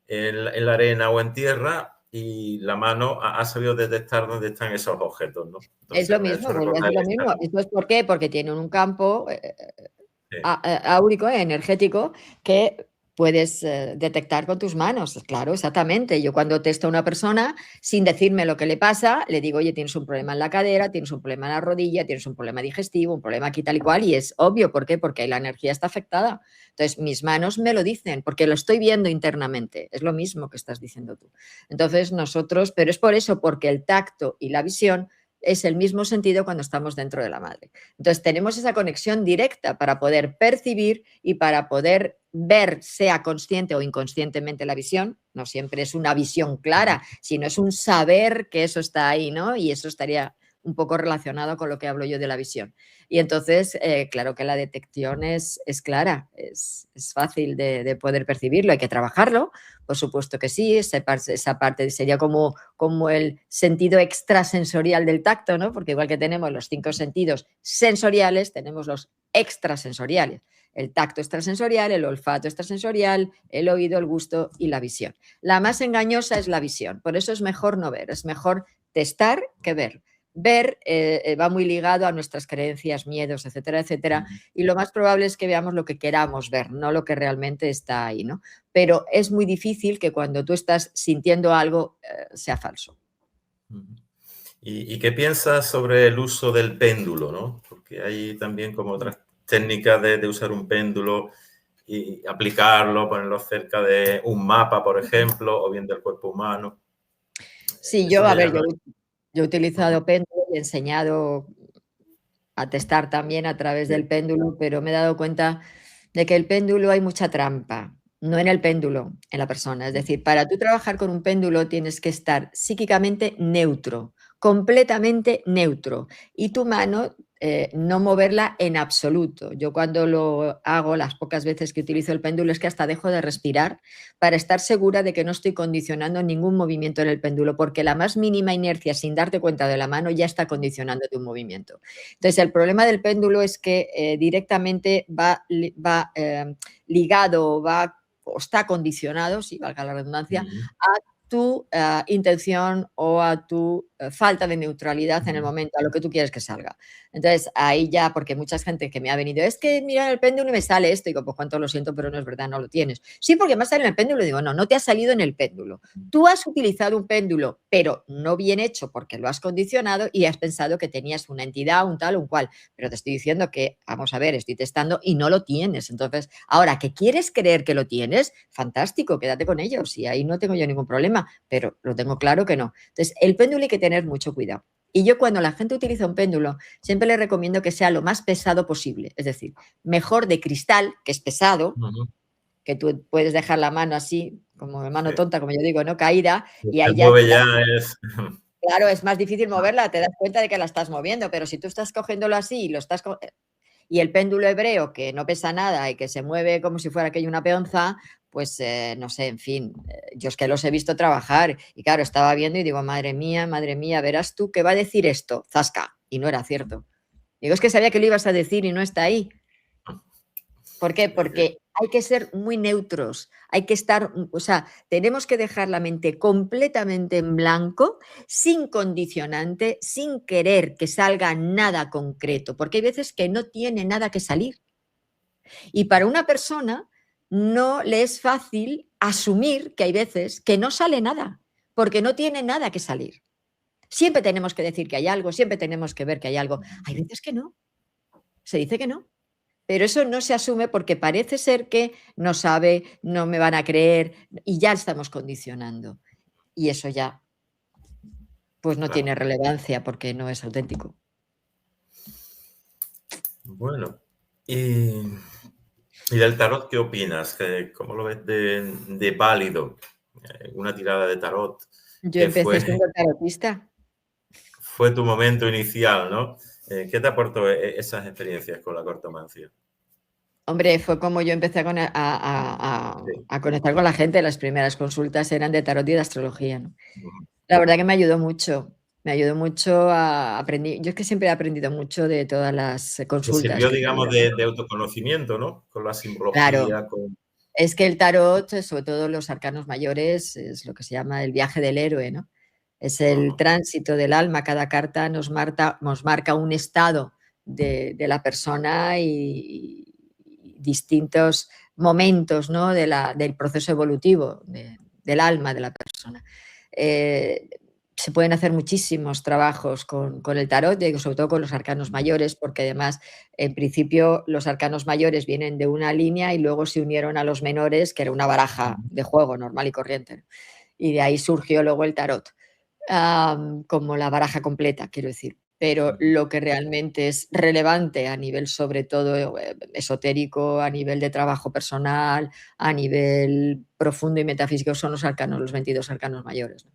la arena o en tierra y la mano ha sabido detectar dónde están esos objetos, ¿no? Es Entonces lo me ha mismo, hecho vuelvo a recordar decir lo esta. mismo. ¿Esto es por qué? Porque tienen un campo Sí. áurico, energético, que puedes detectar con tus manos. Claro, exactamente. Yo cuando testo a una persona, sin decirme lo que le pasa, le digo, oye, tienes un problema en la cadera, tienes un problema en la rodilla, tienes un problema digestivo, un problema aquí tal y cual, y es obvio. ¿Por qué? Porque la energía está afectada. Entonces, mis manos me lo dicen, porque lo estoy viendo internamente. Es lo mismo que estás diciendo tú. Entonces, nosotros, pero es por eso, porque el tacto y la visión es el mismo sentido cuando estamos dentro de la madre. Entonces, tenemos esa conexión directa para poder percibir y para poder ver, sea consciente o inconscientemente, la visión. No siempre es una visión clara, sino es un saber que eso está ahí, ¿no? Y eso estaría un poco relacionado con lo que hablo yo de la visión. Y entonces, claro que la detección es clara, es fácil de poder percibirlo, hay que trabajarlo, por supuesto que sí, esa parte sería como el sentido extrasensorial del tacto, ¿no? Porque igual que tenemos los 5 sentidos sensoriales, tenemos los extrasensoriales. El tacto extrasensorial, el olfato extrasensorial, el oído, el gusto y la visión. La más engañosa es la visión, por eso es mejor no ver, es mejor testar que ver. Ver va muy ligado a nuestras creencias, miedos, etcétera, etcétera, y lo más probable es que veamos lo que queramos ver, no lo que realmente está ahí, ¿no? Pero es muy difícil que cuando tú estás sintiendo algo sea falso. ¿Y qué piensas sobre el uso del péndulo, ¿no? Porque hay también como otras técnicas de usar un péndulo y aplicarlo, ponerlo cerca de un mapa, por ejemplo, o bien del cuerpo humano. Sí, Eso a me ver, llama. yo he utilizado péndulo y he enseñado a testar también a través Sí. del péndulo, pero me he dado cuenta de que el péndulo hay mucha trampa, no en el péndulo, en la persona. Es decir, para tú trabajar con un péndulo tienes que estar psíquicamente neutro, completamente neutro, y tu mano no moverla en absoluto. Yo cuando lo hago, las pocas veces que utilizo el péndulo, es que hasta dejo de respirar para estar segura de que no estoy condicionando ningún movimiento en el péndulo, porque la más mínima inercia sin darte cuenta de la mano ya está condicionando tu movimiento. Entonces, el problema del péndulo es que directamente va ligado o está condicionado, si valga la redundancia, a tu intención o a tu falta de neutralidad en el momento, a lo que tú quieres que salga. Entonces, ahí ya, porque mucha gente que me ha venido, es que mira el péndulo y me sale esto, y digo, pues cuánto lo siento, pero no es verdad, no lo tienes. Sí, porque me ha salido en el péndulo, y digo, no, no te ha salido en el péndulo. Tú has utilizado un péndulo, pero no bien hecho porque lo has condicionado y has pensado que tenías una entidad, un tal, un cual. Pero te estoy diciendo que, vamos a ver, estoy testando y no lo tienes. Entonces, ahora que quieres creer que lo tienes, fantástico, quédate con ellos y ahí no tengo yo ningún problema, pero lo tengo claro que no. Entonces, el péndulo hay que tener mucho cuidado. Y yo cuando la gente utiliza un péndulo, siempre le recomiendo que sea lo más pesado posible. Es decir, mejor de cristal, que es pesado, que tú puedes dejar la mano así, como mano Sí. tonta, como yo digo, ¿no? Caída, y Se ahí ya mueve ya es. claro, es más difícil moverla, te das cuenta de que la estás moviendo, pero si tú estás cogiéndolo así y y el péndulo hebreo, que no pesa nada y que se mueve como si fuera aquello una peonza, pues no sé, en fin, yo es que los he visto trabajar y claro, estaba viendo y digo, madre mía, verás tú qué va a decir esto, zasca, y no era cierto. Digo, es que sabía que lo ibas a decir y no está ahí. ¿Por qué? Porque hay que ser muy neutros, hay que estar, o sea, tenemos que dejar la mente completamente en blanco, sin condicionante, sin querer que salga nada concreto, porque hay veces que no tiene nada que salir. Y para una persona no le es fácil asumir que hay veces que no sale nada, porque no tiene nada que salir. Siempre tenemos que decir que hay algo, siempre tenemos que ver que hay algo. Hay veces que no, se dice que no. Pero eso no se asume porque parece ser que no sabe, no me van a creer y ya estamos condicionando. Y eso ya, pues no Claro. tiene relevancia porque no es auténtico. Bueno, y del tarot, ¿qué opinas? ¿Cómo lo ves de válido? Una tirada de tarot Yo que empecé fue, siendo tarotista. fue tu momento inicial, ¿no? ¿Qué te aportó esas experiencias con la cartomancia? Hombre, fue como yo empecé Sí. a conectar con la gente. Las primeras consultas eran de tarot y de astrología, ¿no? Ujú. La verdad que me ayudó mucho. Me ayudó mucho a aprender. Yo es que siempre he aprendido mucho de todas las Te consultas sirvió, que digamos, podía hacer. de autoconocimiento, ¿no? Con la Claro, simbología, con... es que el tarot, sobre todo los arcanos mayores, es lo que se llama el viaje del héroe, ¿no? Es el Ujú. tránsito del alma. Cada carta nos marca un estado de la persona y distintos momentos, ¿no? Del proceso evolutivo del alma de la persona. Eh, Se pueden hacer muchísimos trabajos con el tarot, sobre todo con los arcanos mayores, porque además, en principio, los arcanos mayores vienen de una línea y luego se unieron a los menores, que era una baraja de juego normal y corriente, ¿no? Y de ahí surgió luego el tarot, como la baraja completa, quiero decir. Pero lo que realmente es relevante a nivel, sobre todo, esotérico, a nivel de trabajo personal, a nivel profundo y metafísico, son los 22 arcanos mayores, ¿no?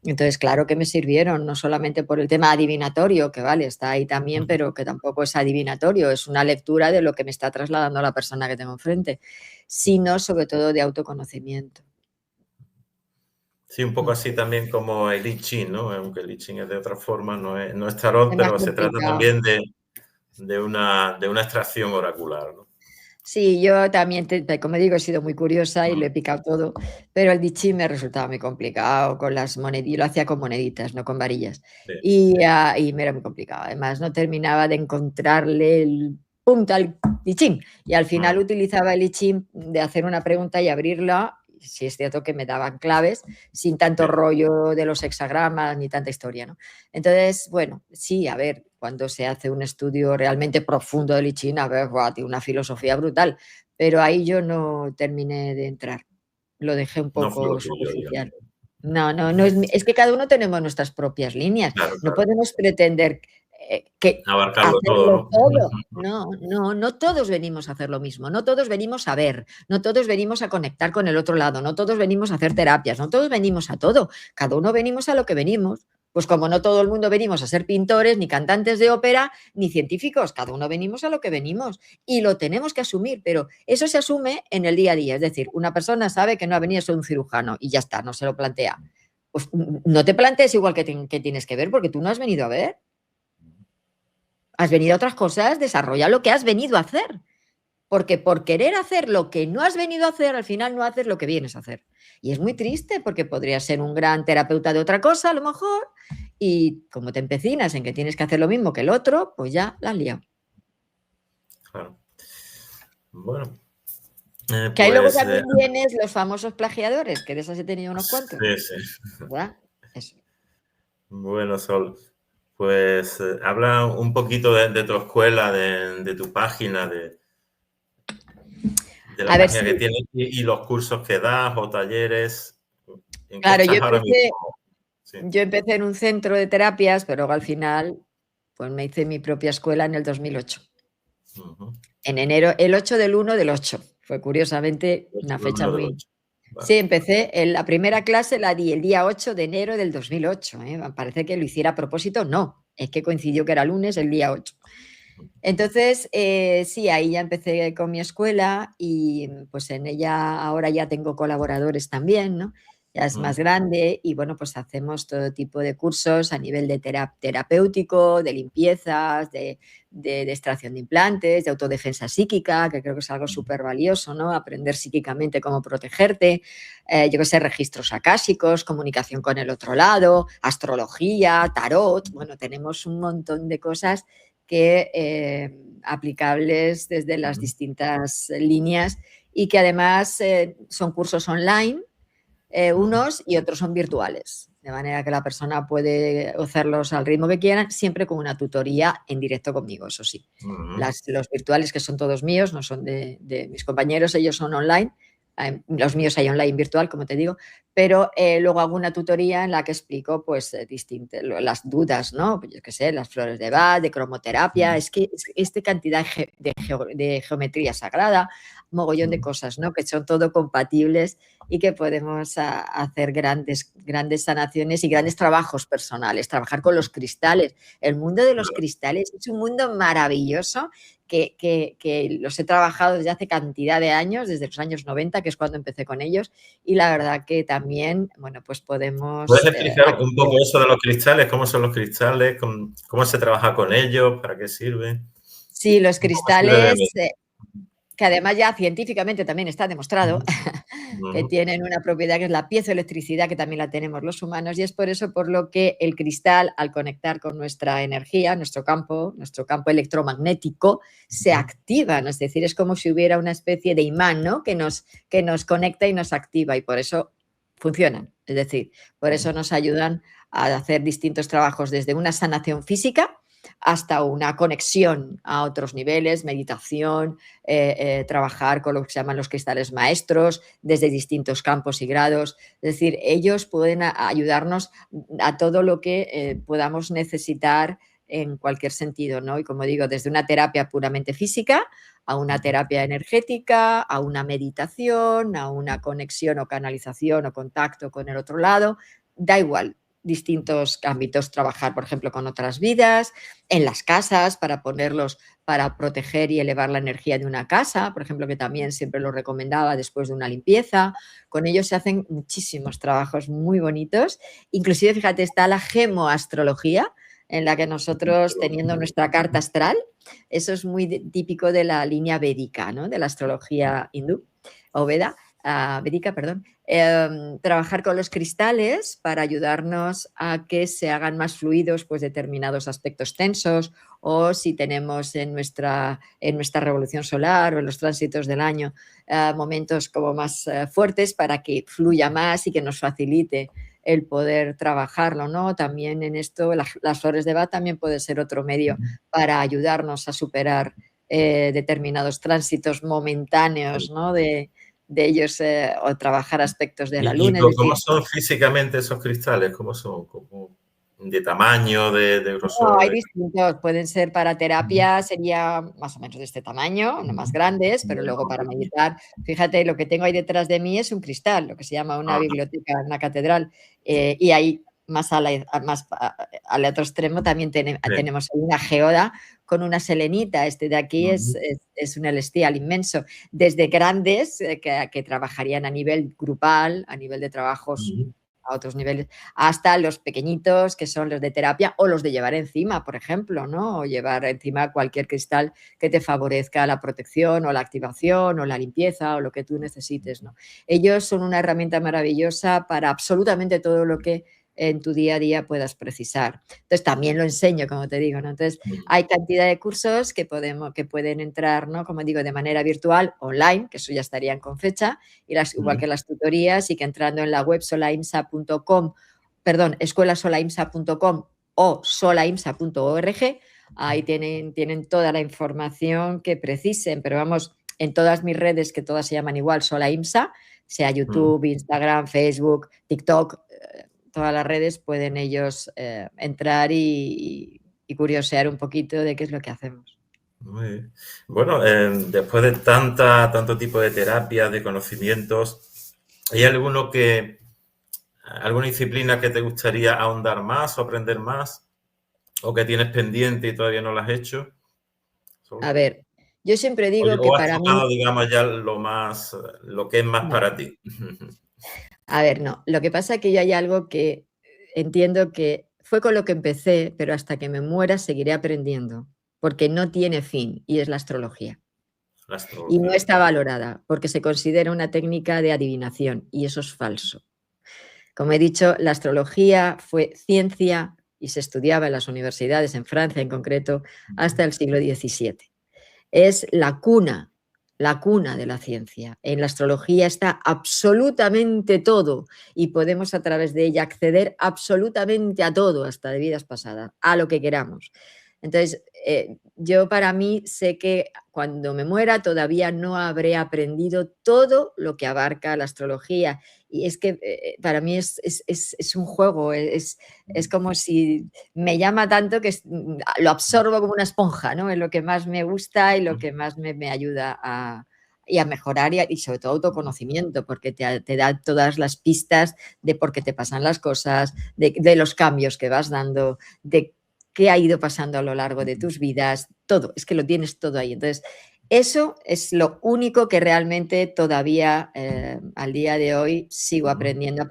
Entonces, claro que me sirvieron, no solamente por el tema adivinatorio, que vale, está ahí también, pero que tampoco es adivinatorio, es una lectura de lo que me está trasladando la persona que tengo enfrente, sino sobre todo de autoconocimiento. Sí, un poco Mm. así también como el I Ching, ¿no? Aunque el I Ching es de otra forma, no es Es tarot, más pero se trata complicado. también de una extracción oracular, ¿no? Sí, yo también, como digo, he sido muy curiosa y lo he picado todo, pero el Dichi me resultaba muy complicado con las moneditas, lo hacía con moneditas, no con varillas. Sí, Y me era muy complicado. Además, no terminaba de encontrarle el punto al Dichín. Y al final mm, utilizaba el Dichín de hacer una pregunta y abrirla. Si es cierto que me daban claves, sin tanto sí. rollo de los hexagramas ni tanta historia, ¿no? Entonces, bueno, sí, a ver, cuando se hace un estudio realmente profundo del I Ching, a ver, guau, tiene una filosofía brutal, pero ahí yo no terminé de entrar, lo dejé un No fue lo poco tuyo, digamos. superficial. No, no, no es que cada uno tenemos nuestras propias líneas, Claro, no claro. podemos pretender, que Abarcarlo todo, hacerlo ¿no? todo. No, no, no todos venimos a hacer lo mismo, no todos venimos a ver, no todos venimos a conectar con el otro lado, no todos venimos a hacer terapias, no todos venimos a todo, cada uno venimos a lo que venimos. Pues como no todo el mundo venimos a ser pintores, ni cantantes de ópera, ni científicos, cada uno venimos a lo que venimos y lo tenemos que asumir, pero eso se asume en el día a día, es decir, una persona sabe que no ha venido a ser un cirujano y ya está, no se lo plantea. Pues no te plantees igual que tienes que ver, porque tú no has venido a ver. Has venido a otras cosas, desarrolla lo que has venido a hacer. Porque por querer hacer lo que no has venido a hacer, al final no haces lo que vienes a hacer. Y es muy triste porque podrías ser un gran terapeuta de otra cosa, a lo mejor, y como te empecinas en que tienes que hacer lo mismo que el otro, pues ya la has liado. Claro. Bueno, Que ahí luego pues también tienes los famosos plagiadores, que de esos he tenido unos cuantos, sí, sí. ¿verdad? Eso. Bueno, Sol, pues habla un poquito de tu escuela, de tu página, de la A ver página si, que tienes y los cursos que das o talleres. ¿En qué claro, estás ahora mismo? Sí. yo empecé en un centro de terapias, pero luego al final, pues me hice mi propia escuela en el 2008. Ujú. En enero, el 8 del 1 del 8. Fue curiosamente El una 8 del fecha 1 del muy... 8. Vale. Sí, empecé, en la primera clase la di el día 8 de enero del 2008, ¿eh? Parece que lo hiciera a propósito, no, es que coincidió que era lunes el día 8. Entonces, sí, ahí ya empecé con mi escuela y pues en ella ahora ya tengo colaboradores también, ¿no? ya es Mm, más grande y bueno, pues hacemos todo tipo de cursos a nivel de terapéutico, de limpiezas, de extracción de implantes, de autodefensa psíquica, que creo que es algo súper valioso, ¿no? Aprender psíquicamente cómo protegerte, yo que sé, registros akáshicos, comunicación con el otro lado, astrología, tarot, bueno, tenemos un montón de cosas que aplicables desde las mm, distintas líneas y que además son cursos online, mm, unos y otros son virtuales, de manera que la persona puede hacerlos al ritmo que quieran, siempre con una tutoría en directo conmigo, eso sí. mm. Los virtuales, que son todos míos, no son de mis compañeros, ellos son online, los míos hay online virtual, como te digo, pero luego hago una tutoría en la que explico pues las dudas, ¿no? Pues yo qué sé, las flores de Bach, de cromoterapia, Mm, es que este cantidad de geometría sagrada, mogollón de mm. cosas, ¿no? Que son todo compatibles y que podemos hacer grandes, grandes sanaciones y grandes trabajos personales, trabajar con los cristales. El mundo de los Claro. cristales es un mundo maravilloso que los he trabajado desde hace cantidad de años, desde los años 90, que es cuando empecé con ellos, y la verdad que también, bueno, pues ¿Puedes podemos... explicar un poco eso de los cristales? ¿Cómo son los cristales? ¿Cómo se trabaja con ellos? ¿Para qué sirven? sí, los Un poco así brevemente. cristales, que además ya científicamente también está demostrado Ujú, que ujú, tienen una propiedad que es la piezoelectricidad, que también la tenemos los humanos, y es por eso por lo que el cristal, al conectar con nuestra energía, nuestro campo electromagnético, se ujú. activa, ¿no? Es decir, es como si hubiera una especie de imán, ¿no? Que nos conecta y nos activa, y por eso funcionan. Es decir, por eso nos ayudan a hacer distintos trabajos, desde una sanación física hasta una conexión a otros niveles, meditación, trabajar con lo que se llaman los cristales maestros desde distintos campos y grados. Es decir, ellos pueden ayudarnos a todo lo que podamos necesitar en cualquier sentido, ¿no? Y como digo, desde una terapia puramente física a una terapia energética, a una meditación, a una conexión o canalización o contacto con el otro lado, da igual, distintos ámbitos, trabajar, por ejemplo, con otras vidas, en las casas para ponerlos para proteger y elevar la energía de una casa, por ejemplo, que también siempre lo recomendaba después de una limpieza. Con ellos se hacen muchísimos trabajos muy bonitos. Inclusive, fíjate, está la gemoastrología, en la que nosotros, teniendo nuestra carta astral, eso es muy típico de la línea védica, ¿no? De la astrología hindú o Veda, védica, perdón. Trabajar con los cristales para ayudarnos a que se hagan más fluidos pues, determinados aspectos tensos, o si tenemos en nuestra revolución solar o en los tránsitos del año momentos como más fuertes, para que fluya más y que nos facilite el poder trabajarlo, ¿no? También en esto, las flores de Bach también puede ser otro medio para ayudarnos a superar determinados tránsitos momentáneos, ¿no? De ellos, o trabajar aspectos de la ¿Y luna, es cómo decir, son físicamente esos cristales? ¿Cómo son? ¿De tamaño, de no, grosor? hay distintos, pueden ser para Ujú. terapia, sería más o menos de este tamaño, no más grandes, pero Bueno, luego más para pequeñito. meditar, fíjate, lo que tengo ahí detrás de mí es un cristal, lo que se llama una Ajá, biblioteca, una catedral, y ahí más, al otro extremo también sí. tenemos una geoda con una selenita. Este de aquí Ujú, es un celestial inmenso, desde grandes que trabajarían a nivel grupal, a nivel de trabajos ujú, a otros niveles, hasta los pequeñitos, que son los de terapia o los de llevar encima, por ejemplo, ¿no? O llevar encima cualquier cristal que te favorezca la protección o la activación o la limpieza o lo que tú necesites, ¿no? Ellos son una herramienta maravillosa para absolutamente todo lo que en tu día a día puedas precisar. Entonces, también lo enseño, como te digo, ¿no? Entonces, ujú, hay cantidad de cursos que pueden entrar, ¿no? Como digo, de manera virtual, online, que eso ya estarían con fecha, igual ujú, que las tutorías, y que entrando en la web solaimsa.com, perdón, escuelasolaimsa.com o solaimsa.org, ahí tienen toda la información que precisen, pero vamos, en todas mis redes, que todas se llaman igual, Solaimsa, sea ujú. YouTube, Instagram, Facebook, TikTok, todas las redes pueden ellos entrar y curiosear un poquito de qué es lo que hacemos. Muy bien. Bueno, después de tanto tipo de terapias, de conocimientos, ¿hay alguna disciplina que te gustaría ahondar más o aprender más? ¿O que tienes pendiente y todavía no lo has hecho? A ver, yo siempre digo que ¿O has para mí, tocado, digamos, ya lo que es más para ti? A ver, no. Lo que pasa es que yo hay algo que entiendo que fue con lo que empecé, pero hasta que me muera seguiré aprendiendo, porque no tiene fin, y es la astrología. La Y no astrología. está valorada, porque se considera una técnica de adivinación, y eso es falso. Como he dicho, la astrología fue ciencia y se estudiaba en las universidades, en Francia en concreto, hasta el siglo XVII. Es la cuna de la ciencia. En la astrología está absolutamente todo y podemos a través de ella acceder absolutamente a todo, hasta de vidas pasadas, a lo que queramos. Entonces, yo para mí sé que cuando me muera todavía no habré aprendido todo lo que abarca la astrología. Y es que para mí es un juego, es como si me llama tanto que lo absorbo como una esponja, ¿no? Es lo que más me gusta y lo que más me ayuda y a mejorar y sobre todo autoconocimiento, porque te da todas las pistas de por qué te pasan las cosas, de los cambios que vas dando, de qué ha ido pasando a lo largo de tus vidas, todo, es que lo tienes todo ahí. Entonces, eso es lo único que realmente todavía al día de hoy sigo aprendiendo.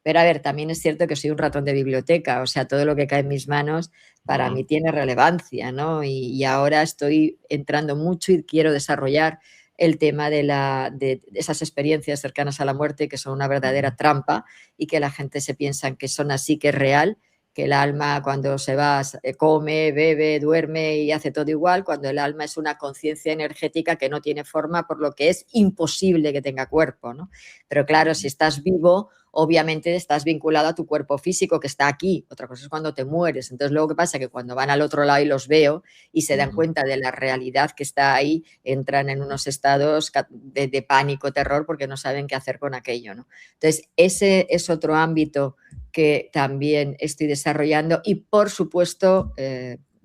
Pero a ver, también es cierto que soy un ratón de biblioteca, o sea, todo lo que cae en mis manos para mí tiene relevancia, ¿no? Y ahora estoy entrando mucho y quiero desarrollar el tema de esas experiencias cercanas a la muerte que son una verdadera trampa y que la gente se piensa que son así, que es real, que el alma cuando se va come, bebe, duerme y hace todo igual, cuando el alma es una conciencia energética que no tiene forma, por lo que es imposible que tenga cuerpo, ¿no? Pero claro, si estás vivo, obviamente estás vinculado a tu cuerpo físico que está aquí. Otra cosa es cuando te mueres. Entonces, luego, ¿qué pasa? Que cuando van al otro lado y los veo y se dan cuenta de la realidad que está ahí, entran en unos estados de pánico, terror, porque no saben qué hacer con aquello, ¿no? Entonces, ese es otro ámbito que también estoy desarrollando y, por supuesto,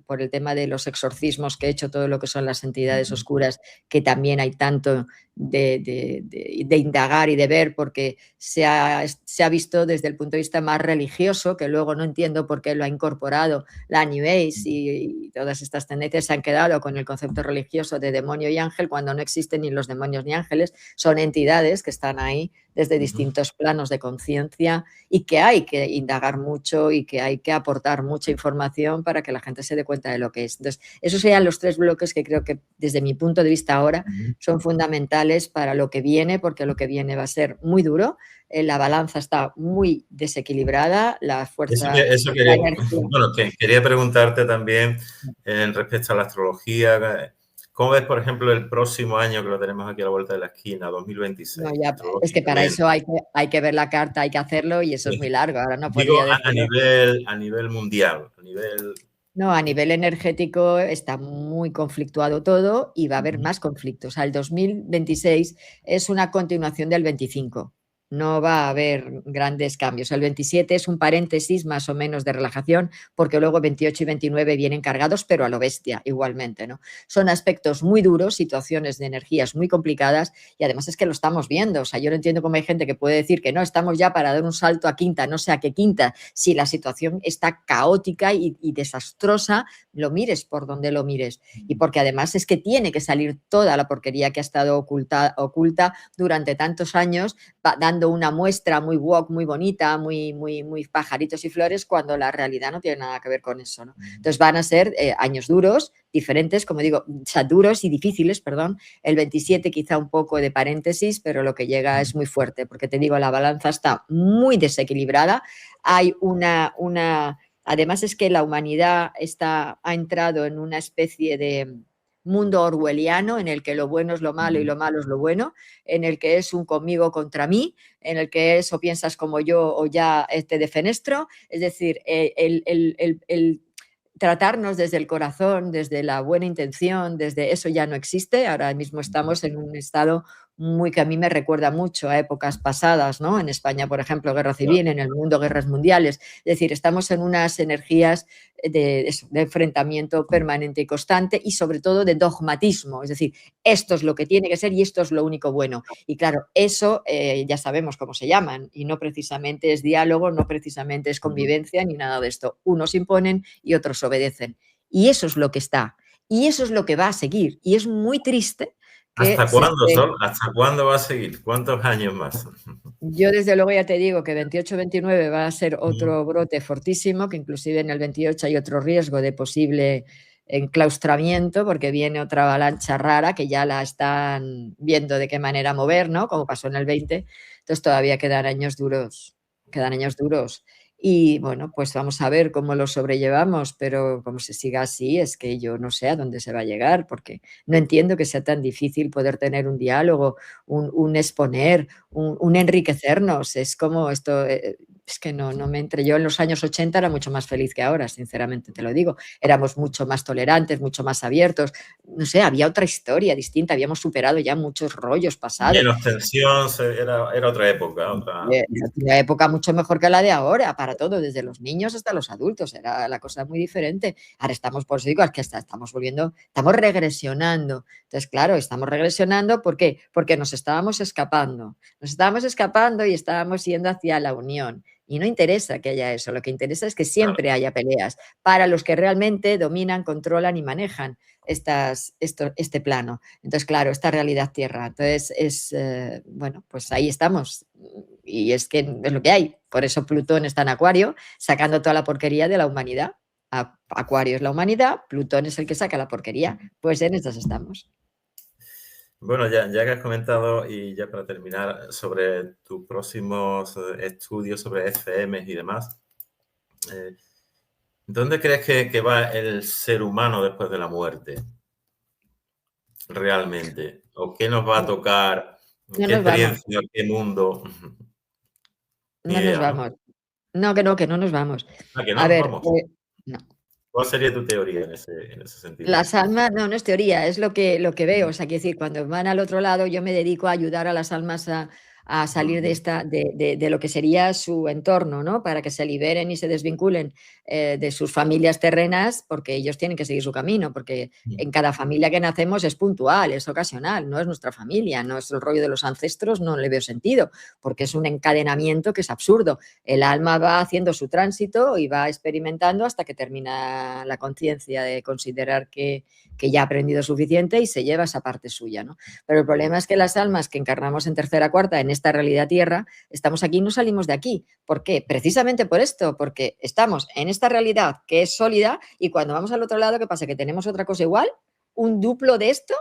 por el tema de los exorcismos que he hecho, todo lo que son las entidades oscuras, que también hay tanto de indagar y de ver, porque se ha visto desde el punto de vista más religioso, que luego no entiendo por qué lo ha incorporado la New Age y todas estas tendencias se han quedado con el concepto religioso de demonio y ángel, cuando no existen ni los demonios ni ángeles, son entidades que están ahí desde distintos planos de conciencia y que hay que indagar mucho y que hay que aportar mucha información para que la gente se dé cuenta de lo que es. Entonces, esos serían los 3 bloques que creo que desde mi punto de vista ahora son fundamentales para lo que viene, porque lo que viene va a ser muy duro. La balanza está muy desequilibrada, la fuerza, Eso la quería, energía. bueno, quería preguntarte también en respecto a la astrología. ¿Cómo ves, por ejemplo, el próximo año que lo tenemos aquí a la vuelta de la esquina, No, 2026, ya, es que para astrológicamente? eso hay que ver la carta, hay que hacerlo y eso es muy largo. Ahora no Digo podría decirlo. a nivel mundial, a nivel... No, a nivel energético está muy conflictuado todo y va a haber más conflictos. O sea, el 2026 es una continuación del 25. No va a haber grandes cambios. El 27 es un paréntesis más o menos de relajación, porque luego 28 y 29 vienen cargados, pero a lo bestia igualmente, ¿no? Son aspectos muy duros, situaciones de energías muy complicadas y además es que lo estamos viendo. O sea, yo no entiendo cómo hay gente que puede decir que no, estamos ya para dar un salto a quinta, no sé a qué quinta, si la situación está caótica y desastrosa, lo mires por donde lo mires. Y porque además es que tiene que salir toda la porquería que ha estado oculta durante tantos años, dando una muestra muy woke, muy bonita, muy pajaritos y flores, cuando la realidad no tiene nada que ver con eso, ¿no? Entonces van a ser años duros, diferentes, como digo, o sea, duros y difíciles, perdón. El 27 quizá un poco de paréntesis, pero lo que llega es muy fuerte, porque te digo, la balanza está muy desequilibrada. Hay además es que la humanidad ha entrado en una especie de mundo orwelliano en el que lo bueno es lo malo y lo malo es lo bueno, en el que es un conmigo contra mí, en el que es o piensas como yo o ya te defenestro. Es decir, el tratarnos desde el corazón, desde la buena intención, desde eso ya no existe. Ahora mismo estamos en un estado muy que a mí me recuerda mucho a épocas pasadas, ¿no? En España, por ejemplo, guerra civil, en el mundo guerras mundiales. Es decir, estamos en unas energías de enfrentamiento permanente y constante y sobre todo de dogmatismo. Es decir, esto es lo que tiene que ser y esto es lo único bueno. Y claro, eso ya sabemos cómo se llaman y no precisamente es diálogo, no precisamente es convivencia ni nada de esto. Unos imponen y otros obedecen. Y eso es lo que está. Y eso es lo que va a seguir. Y es muy triste que ¿Hasta se cuándo, esté... Sol? ¿Hasta cuándo va a seguir? ¿Cuántos años más? Yo desde luego ya te digo que 28-29 va a ser otro brote fortísimo, que inclusive en el 28 hay otro riesgo de posible enclaustramiento, porque viene otra avalancha rara que ya la están viendo de qué manera mover, ¿no? Como pasó en el 20. Entonces todavía quedan años duros, quedan años duros. Y bueno, pues vamos a ver cómo lo sobrellevamos, pero como se siga así, es que yo no sé a dónde se va a llegar, porque no entiendo que sea tan difícil poder tener un diálogo, un exponer, un enriquecernos. Es como esto, es que no me entre. Yo en los años 80 era mucho más feliz que ahora, sinceramente te lo digo. Éramos mucho más tolerantes, mucho más abiertos. No sé, había otra historia distinta, habíamos superado ya muchos rollos pasados. Menos tensión, era otra época, otra... Una época mucho mejor que la de ahora, para todo, desde los niños hasta los adultos, era la cosa muy diferente. Ahora estamos, por eso digo, es que estamos volviendo, estamos regresionando. Entonces, claro, estamos regresionando, ¿por qué? Porque nos estábamos escapando y estábamos yendo hacia la unión. Y no interesa que haya eso, lo que interesa es que Claro. siempre haya peleas para los que realmente dominan, controlan y manejan este plano. Entonces, claro, esta realidad tierra. Entonces, bueno, pues ahí estamos. Y es que es lo que hay. Por eso Plutón está en Acuario, sacando toda la porquería de la humanidad. Acuario es la humanidad, Plutón es el que saca la porquería. Pues en estas estamos. Bueno, ya que has comentado y ya para terminar sobre tus próximos estudios sobre FMs y demás, ¿dónde crees que va el ser humano después de la muerte? Realmente. ¿O qué nos va a tocar? No ¿Qué nos vamos, experiencia? ¿Qué mundo? Ni no nos idea, ¿no? vamos. No, que no nos vamos. Ah, que no A nos ver, vamos. no. ¿Cuál sería tu teoría en ese sentido? Las almas, no es teoría, es lo que veo. O sea, quiero decir, cuando van al otro lado, yo me dedico a ayudar a las almas a salir de Ujú, esta, de lo que sería su entorno, ¿no? Para que se liberen y se desvinculen de sus familias terrenas, porque ellos tienen que seguir su camino, porque ujú, en cada familia que nacemos es puntual, es ocasional, no es nuestra familia, no es el rollo de los ancestros, no le veo sentido, porque es un encadenamiento que es absurdo. El alma va haciendo su tránsito y va experimentando hasta que termina la conciencia de considerar que ya ha aprendido suficiente y se lleva esa parte suya, ¿no? Pero el problema es que las almas que encarnamos en tercera cuarta en esta realidad tierra, estamos aquí y no salimos de aquí. ¿Por qué? Precisamente por esto, porque estamos en esta realidad que es sólida y cuando vamos al otro lado, ¿qué pasa? Que tenemos otra cosa igual, un duplo de esto,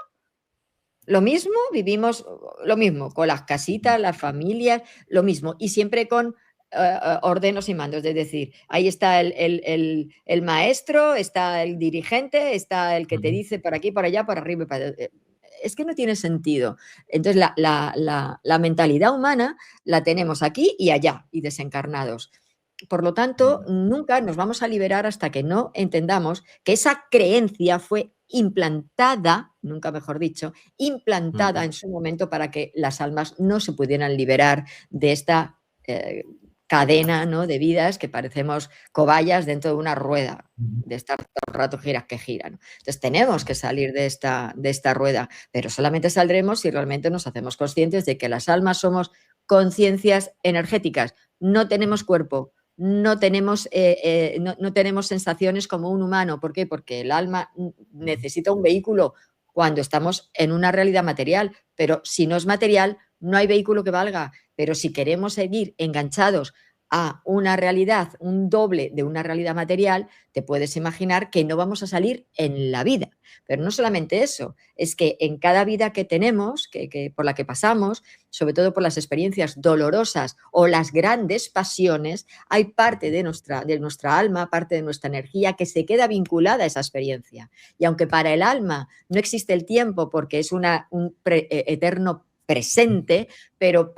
lo mismo, vivimos lo mismo, con las casitas, las familias, lo mismo, y siempre con ordenos y mandos, es decir, ahí está el maestro, está el dirigente, está el que te ujú. dice por aquí, por allá, por arriba. Es que no tiene sentido. Entonces, la mentalidad humana la tenemos aquí y allá, y desencarnados. Por lo tanto, nunca nos vamos a liberar hasta que no entendamos que esa creencia fue implantada, nunca mejor dicho, implantada Ujú, en su momento para que las almas no se pudieran liberar de esta cadena, ¿no?, de vidas que parecemos cobayas dentro de una rueda, ujú. de estar todo el rato giras que giran. Entonces tenemos que salir de esta rueda, pero solamente saldremos si realmente nos hacemos conscientes de que las almas somos conciencias energéticas, no tenemos cuerpo, no tenemos sensaciones como un humano. ¿Por qué? Porque el alma necesita un vehículo cuando estamos en una realidad material, pero si no es material, no hay vehículo que valga. Pero si queremos seguir enganchados a una realidad, un doble de una realidad material, te puedes imaginar que no vamos a salir en la vida. Pero no solamente eso, es que en cada vida que tenemos, por la que pasamos, sobre todo por las experiencias dolorosas o las grandes pasiones, hay parte de nuestra alma, parte de nuestra energía que se queda vinculada a esa experiencia. Y aunque para el alma no existe el tiempo porque es un eterno presente, pero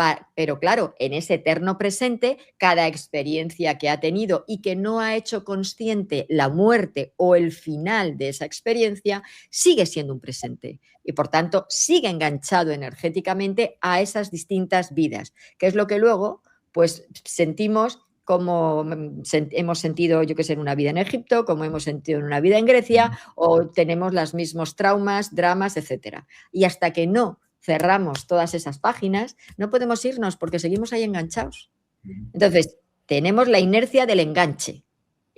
claro, en ese eterno presente, cada experiencia que ha tenido y que no ha hecho consciente la muerte o el final de esa experiencia, sigue siendo un presente y por tanto sigue enganchado energéticamente a esas distintas vidas, que es lo que luego pues sentimos como hemos sentido, yo que sé, en una vida en Egipto, como hemos sentido en una vida en Grecia, o tenemos los mismos traumas, dramas, etcétera. Y hasta que no cerramos todas esas páginas, no podemos irnos porque seguimos ahí enganchados. Entonces, tenemos la inercia del enganche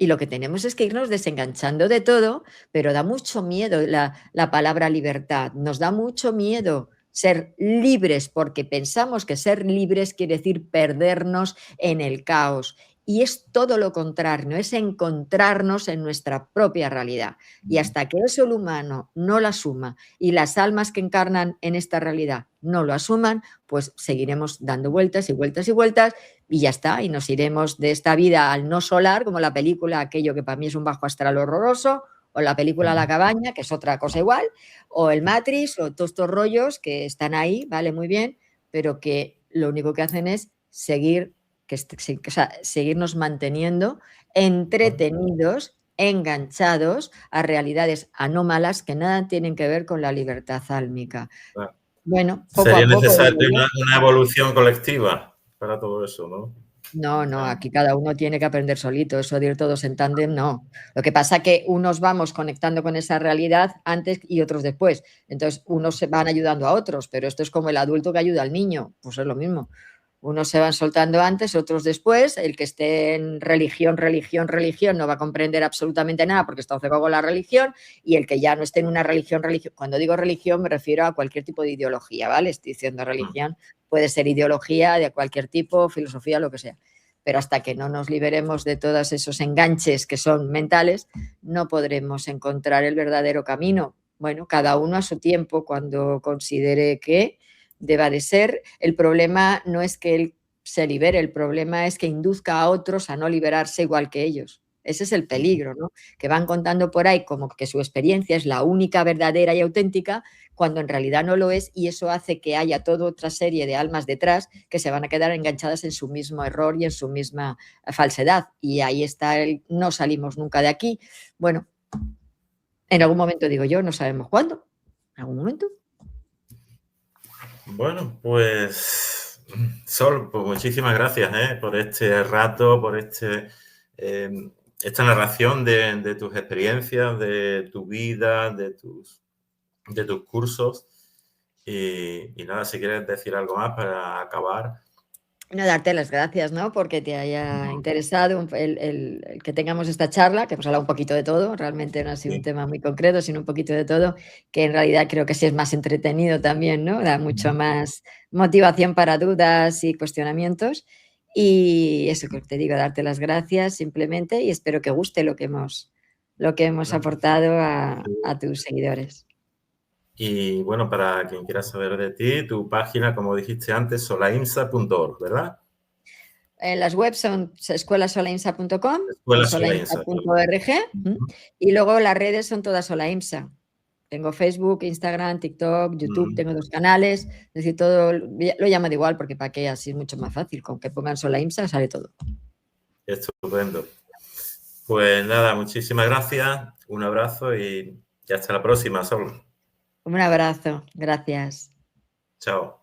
Y lo que tenemos es que irnos desenganchando de todo, pero da mucho miedo la palabra libertad, nos da mucho miedo ser libres, porque pensamos que ser libres quiere decir perdernos en el caos. Y es todo lo contrario, es encontrarnos en nuestra propia realidad. Y hasta que eso el humano no lo asuma y las almas que encarnan en esta realidad no lo asuman, pues seguiremos dando vueltas y vueltas y vueltas y ya está. Y nos iremos de esta vida al no solar, como la película aquello que para mí es un bajo astral horroroso, o la película La cabaña, que es otra cosa igual, o el Matrix, o todos estos rollos que están ahí, vale, muy bien, pero que lo único que hacen es seguir, o sea, seguirnos manteniendo entretenidos, enganchados a realidades anómalas que nada tienen que ver con la libertad álmica. Claro. Bueno, poco Sería a poco, necesaria digo yo. una evolución colectiva para todo eso, ¿no? No, no, aquí cada uno tiene que aprender solito, eso de ir todos en tándem, no. Lo que pasa que unos vamos conectando con esa realidad antes y otros después. Entonces, unos se van ayudando a otros, pero esto es como el adulto que ayuda al niño, pues es lo mismo. Unos se van soltando antes, otros después. El que esté en religión no va a comprender absolutamente nada porque está cegado con la religión, y el que ya no esté en una religión, cuando digo religión me refiero a cualquier tipo de ideología, ¿vale? Estoy diciendo religión, puede ser ideología de cualquier tipo, filosofía, lo que sea. Pero hasta que no nos liberemos de todos esos enganches que son mentales, no podremos encontrar el verdadero camino. Bueno, cada uno a su tiempo, cuando considere que deba de ser. El problema no es que él se libere, el problema es que induzca a otros a no liberarse igual que ellos. Ese es el peligro, ¿no? Que van contando por ahí como que su experiencia es la única verdadera y auténtica, cuando en realidad no lo es, y eso hace que haya toda otra serie de almas detrás que se van a quedar enganchadas en su mismo error y en su misma falsedad. Y ahí está el no salimos nunca de aquí. Bueno, en algún momento digo yo, no sabemos cuándo. ¿En algún momento? Bueno, pues Sol, pues muchísimas gracias por este rato, por esta narración de tus experiencias, de tu vida, de tus cursos. Y nada, si quieres decir algo más para acabar. No, darte las gracias, ¿no? Porque te haya interesado el que tengamos esta charla, que hemos hablado un poquito de todo, realmente no ha sido un Sí. tema muy concreto, sino un poquito de todo, que en realidad creo que sí es más entretenido también, ¿no? Da mucho más motivación para dudas y cuestionamientos. Y eso que te digo, darte las gracias simplemente, y espero que guste lo que hemos aportado a tus seguidores. Y bueno, para quien quiera saber de ti, tu página, como dijiste antes, solaimsa.org, ¿verdad? Las webs son escuelasolaimsa.com o Escuela Solaimsa. solaimsa.org, y luego las redes son todas Solaimsa. Tengo Facebook, Instagram, TikTok, YouTube, tengo 2 canales, es decir, todo lo llamo de igual porque para qué, así es mucho más fácil, con que pongan Solaimsa sale todo. Estupendo. Pues nada, muchísimas gracias, un abrazo y hasta la próxima, Sol. Un abrazo, gracias. Chao.